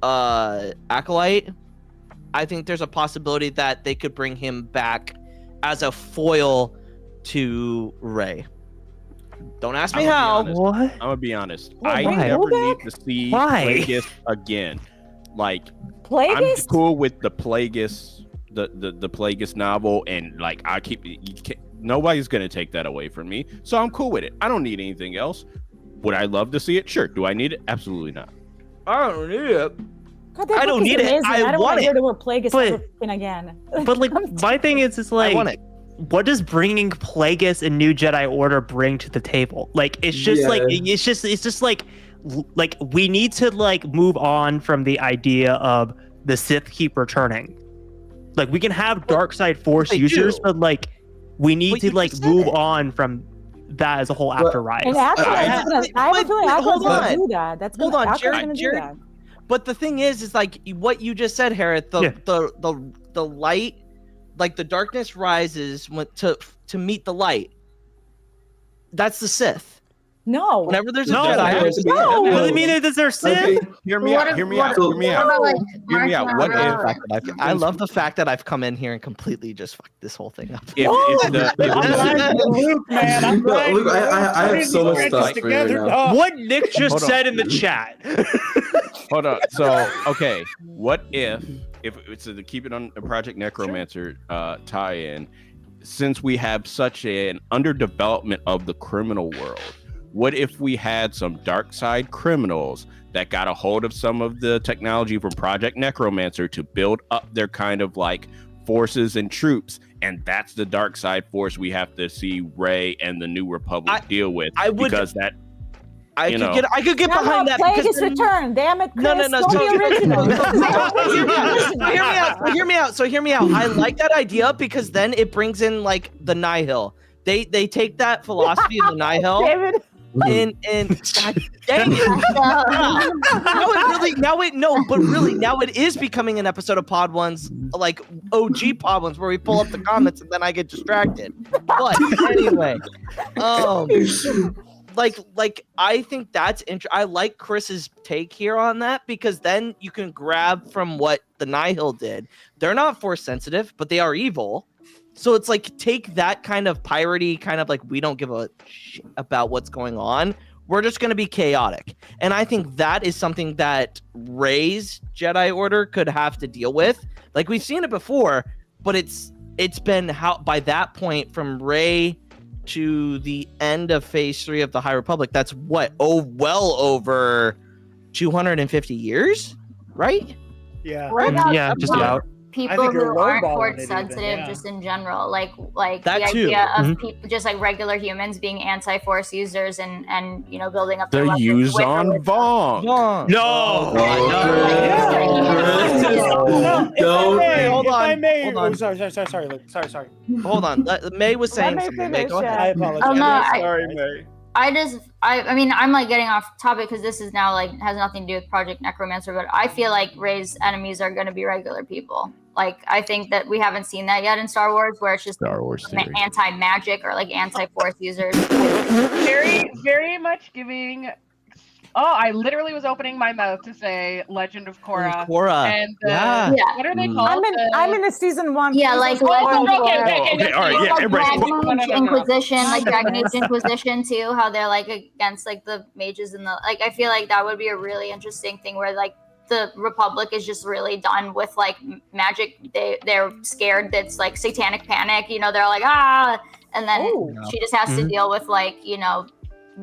S17: Acolyte, I think there's a possibility that they could bring him back as a foil to Rey. Don't ask me how.
S19: What?
S4: I'm gonna be honest.
S15: Well,
S4: I never need to see Plagueis again. Like,
S15: Plagueis?
S4: I'm cool with the Plagueis, the Plagueis novel, and like nobody's gonna take that away from me. So I'm cool with it. I don't need anything else. Would I love to see it? Sure. Do I need it? Absolutely not.
S17: I don't need it.
S15: God, that
S17: I don't
S15: book is
S17: need it.
S15: amazing.
S17: I
S15: don't
S17: want
S15: to hear
S17: it.
S15: the word Plagueis
S19: But-
S15: ever again.
S19: But like my thing is
S17: I want
S19: like
S17: it.
S19: what does bringing Plagueis and New Jedi Order bring to the table? Like, it's just like we need to like move on from the idea of the Sith keep returning. Like, we can have dark side Force users, but like we need to like move on from that as a whole after Rise.
S15: And actually, I have a feeling Ako's gonna do that.
S17: Hold on,
S15: Jared.
S17: Jared. But the thing is like what you just said, Harriet. The light, like the darkness rises to meet the light. That's the Sith.
S15: No.
S17: Whenever there's a
S19: No.
S17: Jedi,
S19: No. What do you mean it is their Sith?
S4: Hear me out. Hear me out. What if?
S17: I love the fact that I've come in here and completely just fucked this whole thing up.
S13: Luke, man, I'm glad
S16: Luke, I have so much stuff for you right now.
S19: What Nick just
S4: Hold on.
S19: said in the chat.
S4: Hold on. So, okay, what if it's to keep it on a Project Necromancer tie-in, since we have such an underdevelopment of the criminal world, what if we had some dark side criminals that got a hold of some of the technology from Project Necromancer to build up their kind of like forces and troops, and that's the dark side force we have to see Rey and the New Republic deal with? I could
S17: get behind that.
S15: Plagueis return. Damn it, Chris.
S17: No.
S15: Don't be original.
S17: Hear me out. So hear me out. I like that idea because then it brings in like the Nihil. They take that philosophy of the Nihil.
S15: David.
S17: And God dang it. Now it is becoming an episode of Pod Ones, like OG Pod Ones, where we pull up the comments and then I get distracted. But anyway, like I think that's I like Chris's take here on that, because then you can grab from what the Nihil did. They're not force sensitive, but they are evil. So it's like, take that kind of piratey, kind of like, we don't give a shit about what's going on. We're just going to be chaotic. And I think that is something that Rey's Jedi Order could have to deal with. Like, we've seen it before, but it's been by that point from Rey to the end of Phase 3 of the High Republic. That's well over 250 years, right?
S13: Yeah.
S19: Yeah, just about.
S12: People who aren't force sensitive just in general, like
S17: that
S12: the
S17: too.
S12: idea of people, just like regular humans being anti-force users and building up their
S4: The
S12: weapons
S4: use
S12: with or
S4: on
S12: without.
S4: Vong.
S19: No.
S13: Hold on.
S17: Oh,
S13: sorry, Luke. Sorry.
S17: Hold on. May was saying
S15: Let me
S17: something. May,
S15: finish,
S17: go ahead.
S13: I apologize.
S12: Oh, no,
S13: Sorry, May.
S12: I mean, I'm like getting off topic because this is now like has nothing to do with Project Necromancer, but I feel like Rey's enemies are going to be regular people. Like, I think that we haven't seen that yet in Star Wars, where it's just
S4: Star Wars
S12: anti-magic or like anti-force users.
S14: Very, very much giving. Oh, I literally was opening my mouth to say Legend of Korra. And
S17: yeah.
S14: What are they called?
S15: I'm in a season 1.
S12: Yeah, like
S14: okay,
S12: Legend of
S14: okay,
S4: all right, yeah, everybody.
S12: Dragon Age Inquisition, like Dragon Age Inquisition too, how they're like against like the mages and the like. I feel like that would be a really interesting thing where like the Republic is just really done with like magic. They're scared that's like satanic panic. They're like and then she just has to deal with like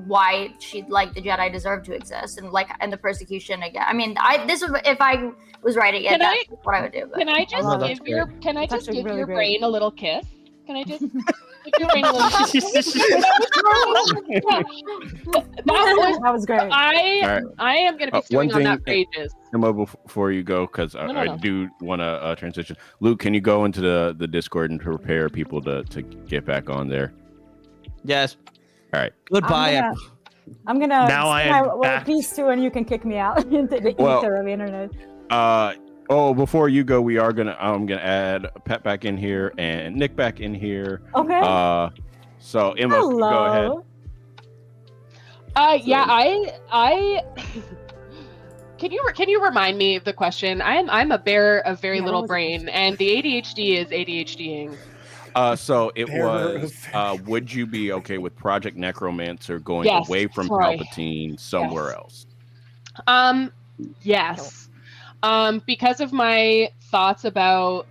S12: why she like the Jedi deserve to exist and the persecution again. I mean, if I was writing it, that's what I would do. But.
S14: Can I just give your brain a little kiss? Can I just give your brain a little kiss?
S15: That was great.
S14: I am going to be stewing on that for ages.
S4: Emma, before you go, because I do want to transition. Luke, can you go into the Discord and prepare people to get back on there?
S17: Yes.
S4: All right.
S17: Goodbye.
S15: I'm gonna
S19: Now I
S15: say
S19: am
S15: my
S19: back.
S15: piece too, and you can kick me out into the ether of the internet.
S4: Before you go, I'm gonna add Pat back in here and Nick back in here.
S15: Okay.
S4: So Emma, go ahead.
S14: Yeah, I Can you remind me of the question? I'm a bear of very little brain, and the ADHD is ADHDing.
S4: So it was, would you be okay with Project Necromancer going away from Palpatine somewhere else?
S14: Yes. Because of my thoughts about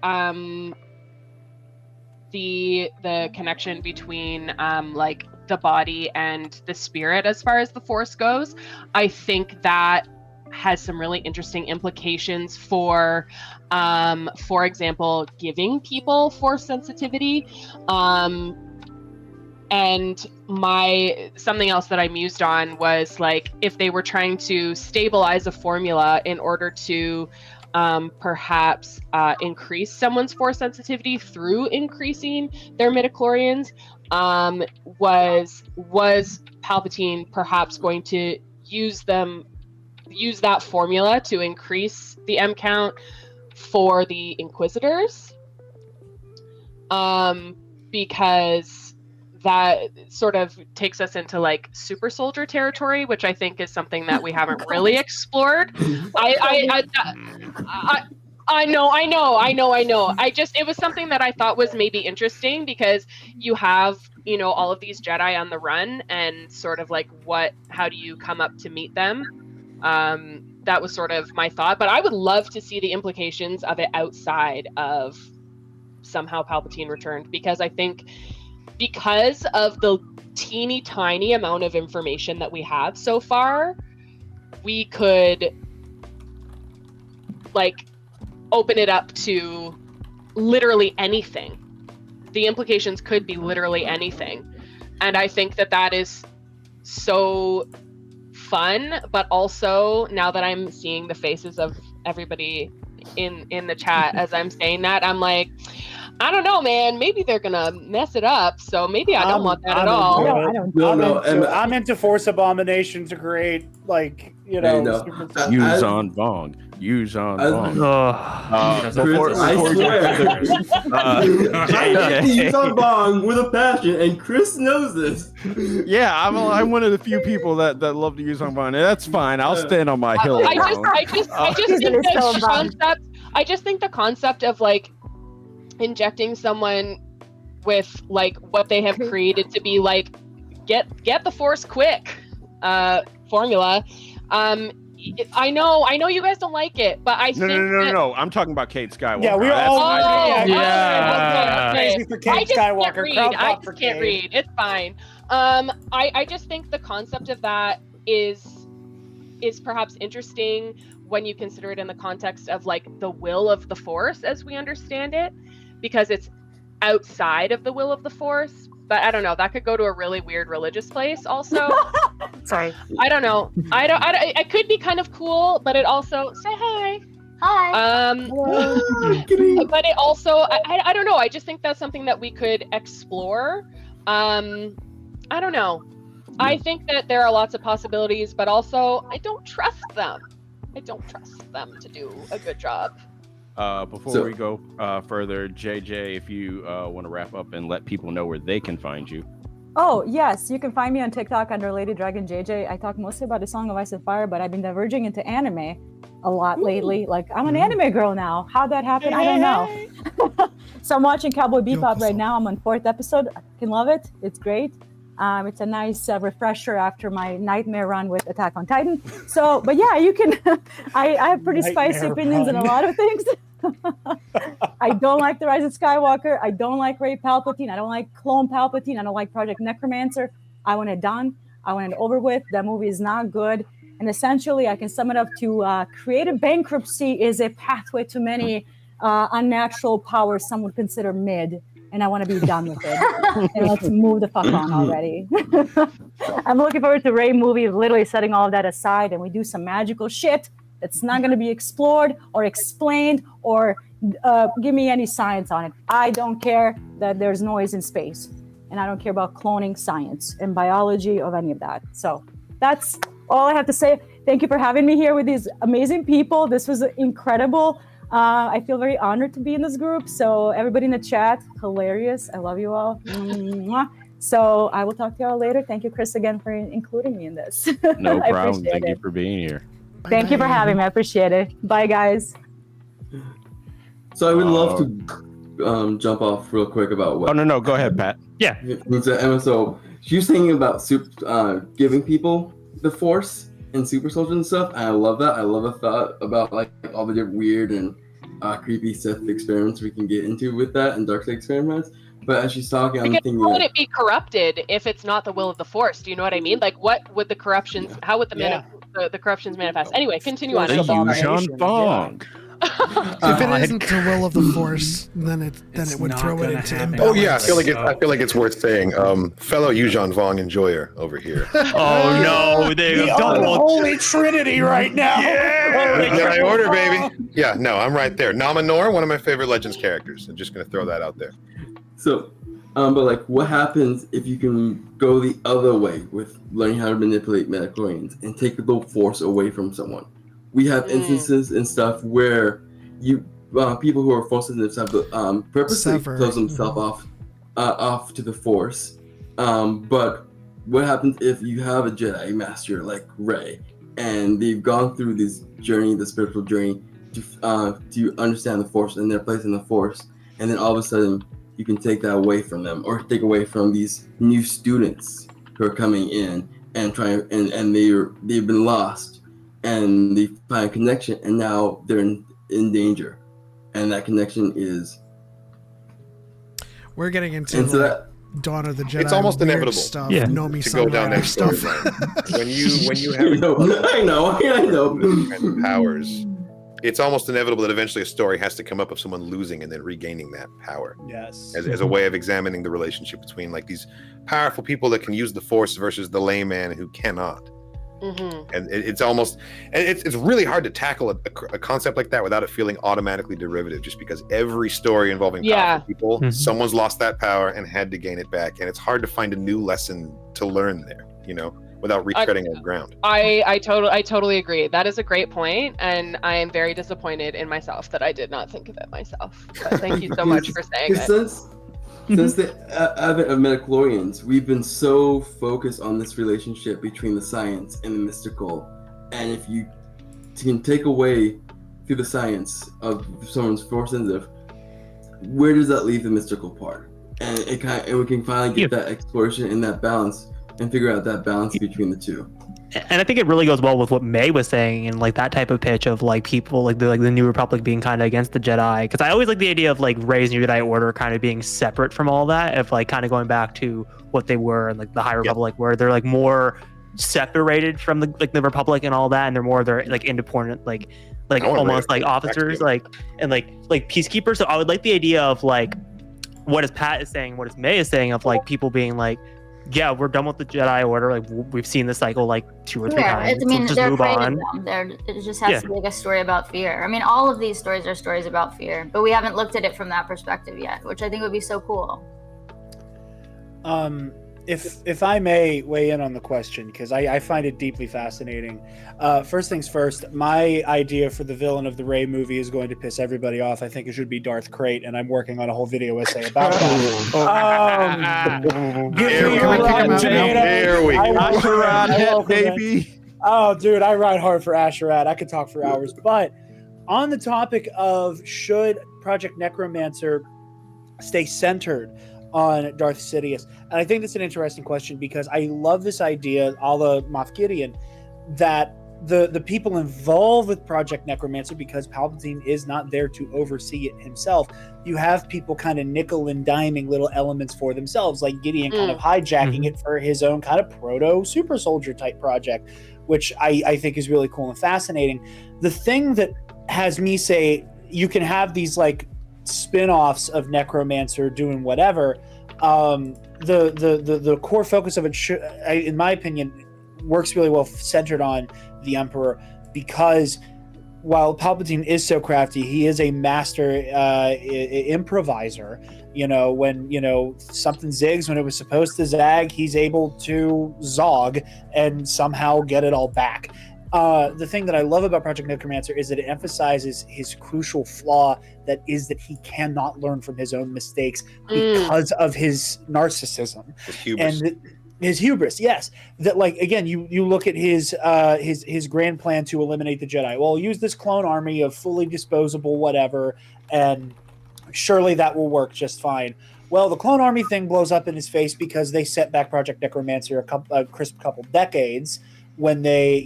S14: the connection between like the body and the spirit as far as the Force goes, I think that has some really interesting implications for example, giving people force sensitivity. And something else that I mused on was like, if they were trying to stabilize a formula in order to perhaps increase someone's force sensitivity through increasing their midichlorians, was Palpatine perhaps going to use that formula to increase the M count for the Inquisitors? Because that sort of takes us into like super soldier territory, which I think is something that we haven't really explored. I know. It was something that I thought was maybe interesting because you have, all of these Jedi on the run and sort of like how do you come up to meet them? That was sort of my thought, but I would love to see the implications of it outside of somehow Palpatine returned, because I think because of the teeny tiny amount of information that we have so far, we could like open it up to literally anything. The implications could be literally anything. And I think that is so fun, but also now that I'm seeing the faces of everybody in the chat as I'm saying that, I'm like, I don't know, man. Maybe they're gonna mess it up. So maybe I don't want that at all.
S13: I'm into force abomination to create
S4: Use on Bong. Use on Bong.
S16: I use on Bong with a passion, and Chris knows this.
S4: Yeah, I'm one of the few people that love to use on Bong. That's fine. I'll stand on my hill.
S14: I just think the concept of like injecting someone with like what they have created to be like get the force quick formula. I know you guys don't like it, but I think
S4: no. I'm talking about Kate Skywalker.
S13: Yeah, we're all
S14: crazy
S13: for Kate Skywalker.
S14: I just can't read. It's fine. I just think the concept of that is perhaps interesting when you consider it in the context of like the will of the Force as we understand it, because it's outside of the will of the Force. But I don't know. That could go to a really weird religious place. Also,
S12: sorry.
S14: I don't know. It could be kind of cool, but it also say hi.
S12: Hi.
S14: But it also, I don't know. I just think that's something that we could explore. I don't know. I think that there are lots of possibilities, but also I don't trust them. I don't trust them to do a good job.
S4: Before we go further, JJ, if you want to wrap up and let people know where they can find you.
S15: Oh, yes. You can find me on TikTok under Lady Dragon JJ. I talk mostly about the Song of Ice and Fire, but I've been diverging into anime a lot lately. Like, I'm an anime girl now. How'd that happen? I don't know. So I'm watching Cowboy Bebop right now. I'm on 4th episode. I can love it. It's great. It's a nice refresher after my nightmare run with Attack on Titan. So, but yeah, you can. I have pretty spicy opinions on a lot of things. I don't like The Rise of Skywalker. I don't like Rey Palpatine. I don't like Clone Palpatine. I don't like Project Necromancer. I want it done. I want it over with. That movie is not good. And essentially, I can sum it up to creative bankruptcy is a pathway to many unnatural powers some would consider mid. And I want to be done with it. And let's move the fuck on already. I'm looking forward to Rey movie, literally setting all of that aside, and we do some magical shit that's not going to be explored or explained or give me any science on it. I don't care that there's noise in space. And I don't care about cloning science and biology of any of that. So that's all I have to say. Thank you for having me here with these amazing people. This was incredible. I feel very honored to be in this group. So everybody in the chat, hilarious. I love you all. So I will talk to y'all later. Thank you, Chris, again for including me in this.
S4: No problem. Thank you for being here.
S15: Thank you for having me. I appreciate it. Bye, guys.
S16: So I would love to jump off real quick about what.
S4: Oh no, go ahead, Pat.
S19: Yeah.
S16: Emma, so she was thinking about giving people the Force and super soldiers and stuff. And I love that. I love the thought about like all the different weird and creepy Sith experiments we can get into with that and dark side experiments. But as she's talking, I'm thinking,
S14: how would it be corrupted if it's not the will of the Force? Do you know what I mean? Like, what would the corruptions? How would the the corruption's manifest. Anyway, continue on.
S4: Thank you, Jean Fong.
S2: If it isn't the will of the Force, then it would
S10: not
S2: throw it
S10: gonna
S2: into
S10: happen.
S2: imbalance.
S10: Oh yeah, I feel like it's worth saying. Fellow Yuuzhan Vong enjoyer over here.
S19: Oh no, they
S13: The unholy trinity right now.
S10: Jedi Order, baby. Yeah, no, I'm right there. Naminor, one of my favorite Legends characters. I'm just gonna throw that out there.
S16: So, but like, what happens if you can go the other way with learning how to manipulate midichlorians and take the Force away from someone? We have instances and stuff where you people who are Force sensitives have to purposely close themselves off to the Force. But what happens if you have a Jedi Master like Rey, and they've gone through this journey, the spiritual journey, to understand the Force and their place in the Force, and then all of a sudden you can take that away from them, or take away from these new students who are coming in and they've been lost. And they find a connection, and now they're in danger, and that connection is.
S2: We're getting into Dawn of the Jedi.
S10: It's almost
S2: weird
S10: inevitable
S2: stuff.
S10: to go down that
S2: stuff.
S10: storyline. when you have
S16: I know
S10: powers, it's almost inevitable that eventually a story has to come up of someone losing and then regaining that power.
S13: Yes.
S10: As a way of examining the relationship between like these powerful people that can use the Force versus the layman who cannot.
S14: Mm-hmm.
S10: And it's really hard to tackle a concept like that without it feeling automatically derivative, just because every story involving powerful people, someone's lost that power and had to gain it back, and it's hard to find a new lesson to learn there, without retreading old ground.
S14: I totally agree. That is a great point, and I am very disappointed in myself that I did not think of it myself. But thank you so much for saying it.
S16: Since the advent of midichlorians, we've been so focused on this relationship between the science and the mystical, and if you can take away through the science of someone's Force sensitive, where does that leave the mystical part? And we can finally get that exploration and that balance, and figure out that balance between the two.
S19: And I think it really goes well with what May was saying, and like that type of pitch of like people like the New Republic being kind of against the Jedi. Because I always like the idea of like Rey's New Jedi Order kind of being separate from all that, of like kind of going back to what they were in like the High Republic, where they're like more separated from the Republic and all that, and they're like independent, like almost like officers, like peacekeepers. So I would like the idea of like what is Pat is saying, what is May is saying, of like people being like, yeah, we're done with the Jedi Order. Like we've seen the cycle like 2 or 3 times.
S12: I mean,
S19: just
S12: they're
S19: move
S12: afraid
S19: on.
S12: of them. It just has to be like a story about fear. I mean, all of these stories are stories about fear, but we haven't looked at it from that perspective yet, which I think would be so cool.
S13: If I may weigh in on the question, because I find it deeply fascinating. First things first, my idea for the villain of the Rey movie is going to piss everybody off. I think it should be Darth Crate, and I'm working on a whole video essay about that.
S4: There we go.
S13: Asherad, baby. Oh, dude, I ride hard for Asherad. I could talk for hours. But on the topic of should Project Necromancer stay centered on Darth Sidious, and I think that's an interesting question, because I love this idea, a la Moff Gideon, that the people involved with Project Necromancer, because Palpatine is not there to oversee it himself, you have people kind of nickel and diming little elements for themselves, like Gideon kind of hijacking it for his own kind of proto super soldier type project, which I think is really cool and fascinating. The thing that has me say you can have these like spin-offs of Necromancer doing whatever, the core focus of it should, in my opinion, works really well centered on the Emperor, because while Palpatine is so crafty, he is a master improviser. When something zigs when it was supposed to zag, he's able to zog and somehow get it all back. The thing that I love about Project Necromancer is that it emphasizes his crucial flaw, that is that he cannot learn from his own mistakes because of his narcissism. His hubris, yes. That, like, again, you look at his grand plan to eliminate the Jedi. Well, use this clone army of fully disposable whatever, and surely that will work just fine. Well, the clone army thing blows up in his face because they set back Project Necromancer a crisp couple decades when they,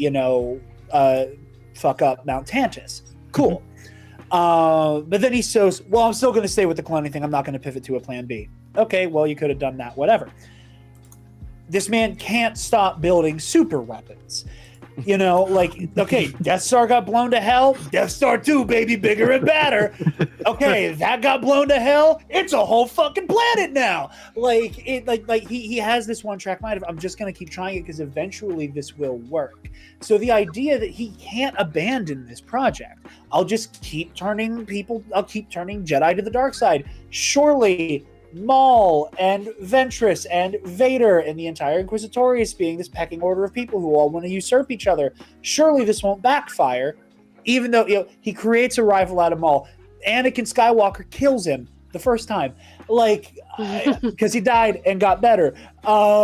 S13: fuck up Mount Tantus. Cool. But then he says, well, I'm still going to stay with the cloning thing. I'm not going to pivot to a plan B. Okay, well, you could have done that, whatever. This man can't stop building super weapons. You know, like, okay, Death Star got blown to hell. Death Star 2, baby, bigger and badder. Okay, that got blown to hell. It's a whole fucking planet now. Like he has this one track mind of, I'm just gonna keep trying it because eventually this will work. So the idea that he can't abandon this project, I'll just keep turning Jedi to the dark side. Surely Maul and Ventress and Vader and the entire Inquisitorius being this pecking order of people who all want to usurp each other. Surely this won't backfire, even though he creates a rival out of Maul. Anakin Skywalker kills him the first time, like because he died and got better. That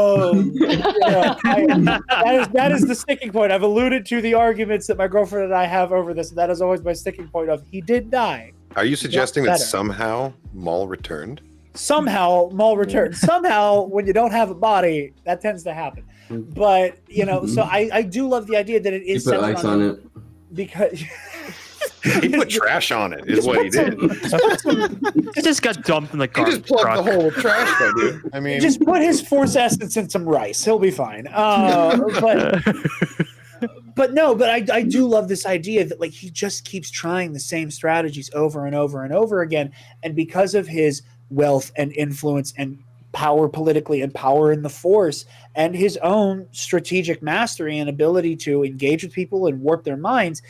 S13: is the sticking point. I've alluded to the arguments that my girlfriend and I have over this, and that is always my sticking point of he did die.
S10: Are you suggesting that somehow Maul returned?
S13: Somehow Maul returned. Somehow, when you don't have a body, that tends to happen. But so I do love the idea that it is.
S16: You put ice on it
S13: because
S10: he put trash on it. Is what he did.
S19: It just got dumped in the
S10: He
S19: garbage
S10: just plugged
S19: truck.
S10: the hole with trash, though, dude. I mean,
S13: just put his Force essence in some rice. He'll be fine. But I do love this idea that like he just keeps trying the same strategies over and over and over again, and because of his wealth and influence and power politically and power in the Force and his own strategic mastery and ability to engage with people and warp their minds,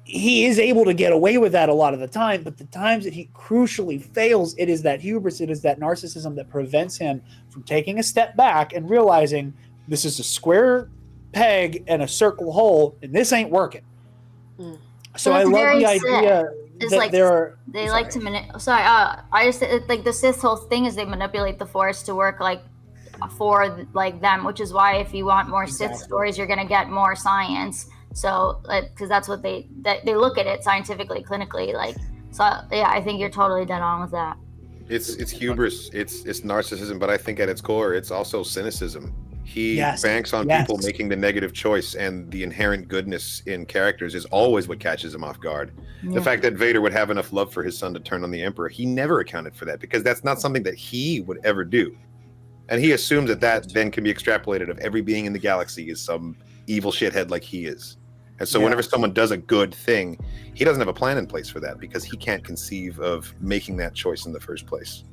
S13: he is able to get away with that a lot of the time. But the times that he crucially fails, it is that hubris, it is that narcissism that prevents him from taking a step back and realizing this is a square peg and a circle hole, and this ain't working. So I love the idea
S12: It's
S13: that
S12: like
S13: there are.
S12: they like to I just like the Sith whole thing is they manipulate the Force to work like for like them, which is why if you want more Sith stories, you're gonna get more science. So because that's what they look at it scientifically, clinically, like. So yeah, I think you're totally dead on with that.
S10: it's hubris, it's narcissism, but I think at its core, it's also cynicism. He banks on people making the negative choice, and the inherent goodness in characters is always what catches him off guard.
S12: Yeah.
S10: The fact that Vader would have enough love for his son to turn on the Emperor, he never accounted for that because that's not something that he would ever do. And he assumes that then can be extrapolated of every being in the galaxy is some evil shithead like he is. And so whenever someone does a good thing, he doesn't have a plan in place for that because he can't conceive of making that choice in the first place.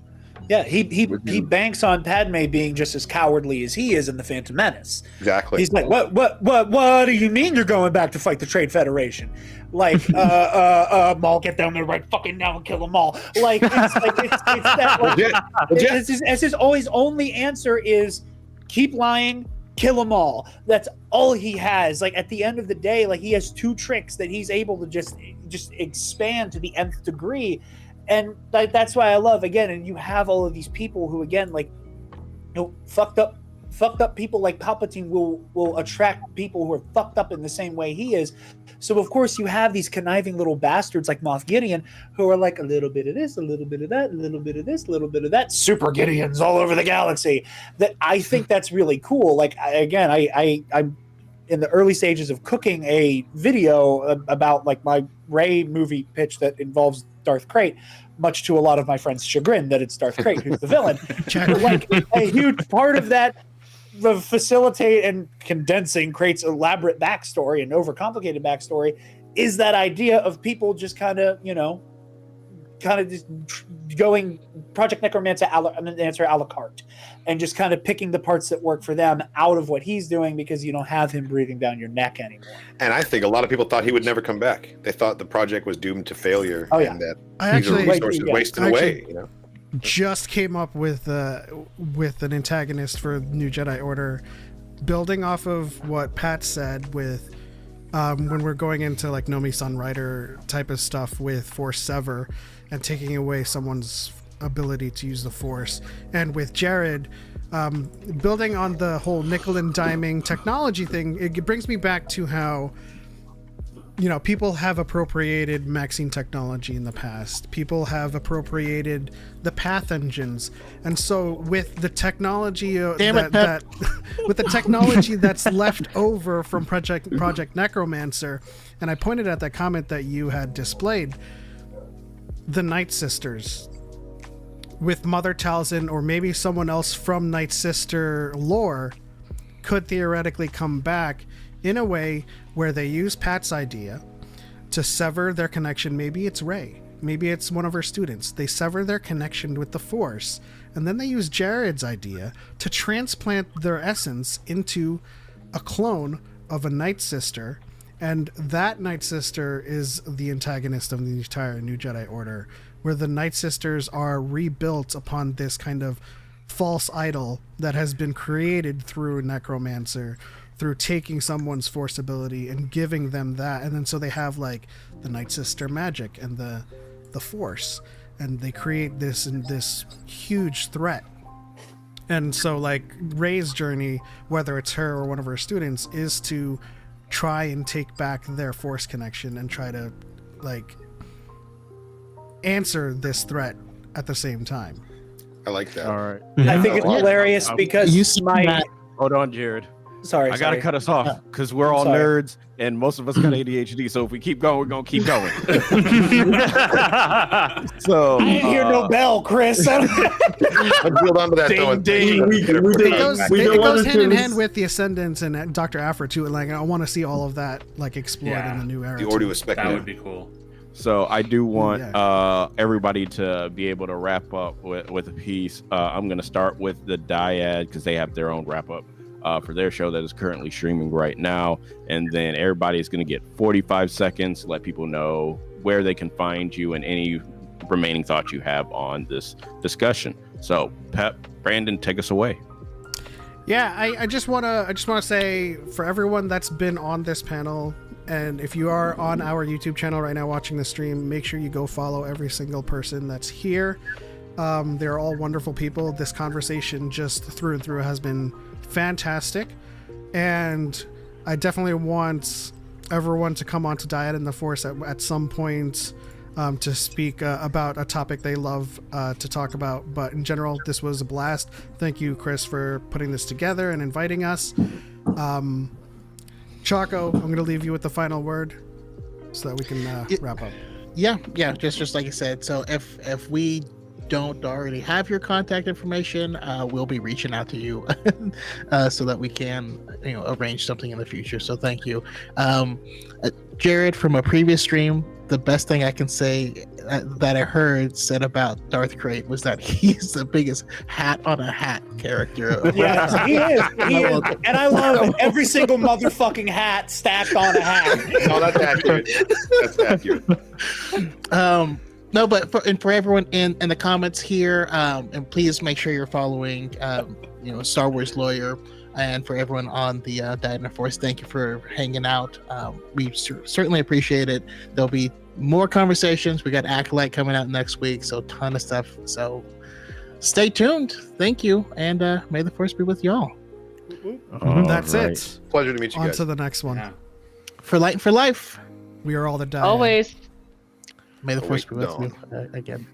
S13: Yeah, he banks on Padme being just as cowardly as he is in the Phantom Menace.
S10: Exactly.
S13: He's like, what do you mean you're going back to fight the Trade Federation? Like, Maul, get down there right fucking now and kill them all. Like, it's that. Like, as his always only answer is keep lying, kill them all. That's all he has. Like at the end of the day, like he has two tricks that he's able to just expand to the nth degree. And that's why I love, again, and you have all of these people who, again, like, fucked up people like Palpatine will attract people who are fucked up in the same way he is. So, of course, you have these conniving little bastards like Moff Gideon who are like a little bit of this, a little bit of that, a little bit of this, a little bit of that. Super Gideons all over the galaxy. That I think that's really cool. Like, I'm in the early stages of cooking a video about like my Rey movie pitch that involves Darth Krayt, much to a lot of my friends' chagrin that it's Darth Krayt who's the villain. Like a huge part of that, the facilitate and condensing Krayt's elaborate backstory and overcomplicated backstory is that idea of people just kind of just going Project Necromancer a la carte and just kind of picking the parts that work for them out of what he's doing because you don't have him breathing down your neck anymore.
S10: And I think a lot of people thought he would never come back. They thought the project was doomed to failure and that these are resources wasted away. You know,
S2: just came up with an antagonist for New Jedi Order, building off of what Pat said with when we're going into like Nomi Sunrider type of stuff with Force Sever and taking away someone's ability to use the Force, and with Jared building on the whole nickel and diming technology thing. It brings me back to how people have appropriated Maxine technology in the past. People have appropriated the path engines, and so with the technology with the technology that's left over from Project Necromancer, and I pointed at that comment that you had displayed, the Night Sisters with Mother Talzin or maybe someone else from Night Sister lore could theoretically come back in a way where they use Pat's idea to sever their connection. Maybe it's Rey, maybe it's one of her students. They sever their connection with the Force, and then they use Jared's idea to transplant their essence into a clone of a Night Sister, and that Night Sister is the antagonist of the entire New Jedi Order, where the Night Sisters are rebuilt upon this kind of false idol that has been created through Necromancer, through taking someone's Force ability and giving them that, and then so they have like the Night Sister magic and the Force, and they create this huge threat. And so like Rey's journey, whether it's her or one of her students, is to try and take back their Force connection and try to like answer this threat at the same time.
S10: I like that.
S4: All right.
S13: I think it's hilarious because
S4: Hold on, Jared.
S13: Sorry,
S4: I gotta cut us off because we're all nerds and most of us got ADHD. So if we keep going, we're gonna keep going. So
S13: I didn't hear no bell, Chris.
S10: Let's build on to that.
S4: Ding, ding.
S2: It goes hand in hand with the Ascendants and Dr. Afra too. And like I want to see all of that like explored in the new era.
S10: The Ordo Spectre.
S8: That would be cool.
S4: So I do want everybody to be able to wrap up with a piece. I'm going to start with the Dyad because they have their own wrap up for their show that is currently streaming right now. And then everybody is going to get 45 seconds to let people know where they can find you and any remaining thoughts you have on this discussion. So Pep, Brandon, take us away.
S2: Yeah, I just wanna say for everyone that's been on this panel, and if you are on our YouTube channel right now watching the stream, make sure you go follow every single person that's here. They're all wonderful people. This conversation just through and through has been fantastic, and I definitely want everyone to come on to Dyad in the Force at some point to speak about a topic they love to talk about. But in general, this was a blast. Thank you, Chris, for putting this together and inviting us. Choco, I'm going to leave you with the final word so that we can wrap up.
S3: Yeah, just like I said. So if we don't already have your contact information, we'll be reaching out to you so that we can arrange something in the future. So thank you. Jared, from a previous stream, the best thing I can say that I heard said about Darth Crate was that he's the biggest hat on a hat character.
S13: Yes, he is. And I love every single motherfucking hat stacked on a hat.
S10: No, that's accurate. That's accurate.
S3: No, but for everyone in the comments here, and please make sure you're following, Star Wars Lawyer, and for everyone on the Dyad in the Force, thank you for hanging out. We certainly appreciate it. There'll be more conversations. We got ACOLYTE coming out next week, so ton of stuff. So stay tuned. Thank you, and may the Force be with y'all.
S2: That's it.
S10: Pleasure to meet you
S2: on
S10: guys.
S2: to the next one.
S8: Yeah.
S3: For light and for life.
S2: We are all the Dyad.
S14: Always.
S3: May the Force be with you again.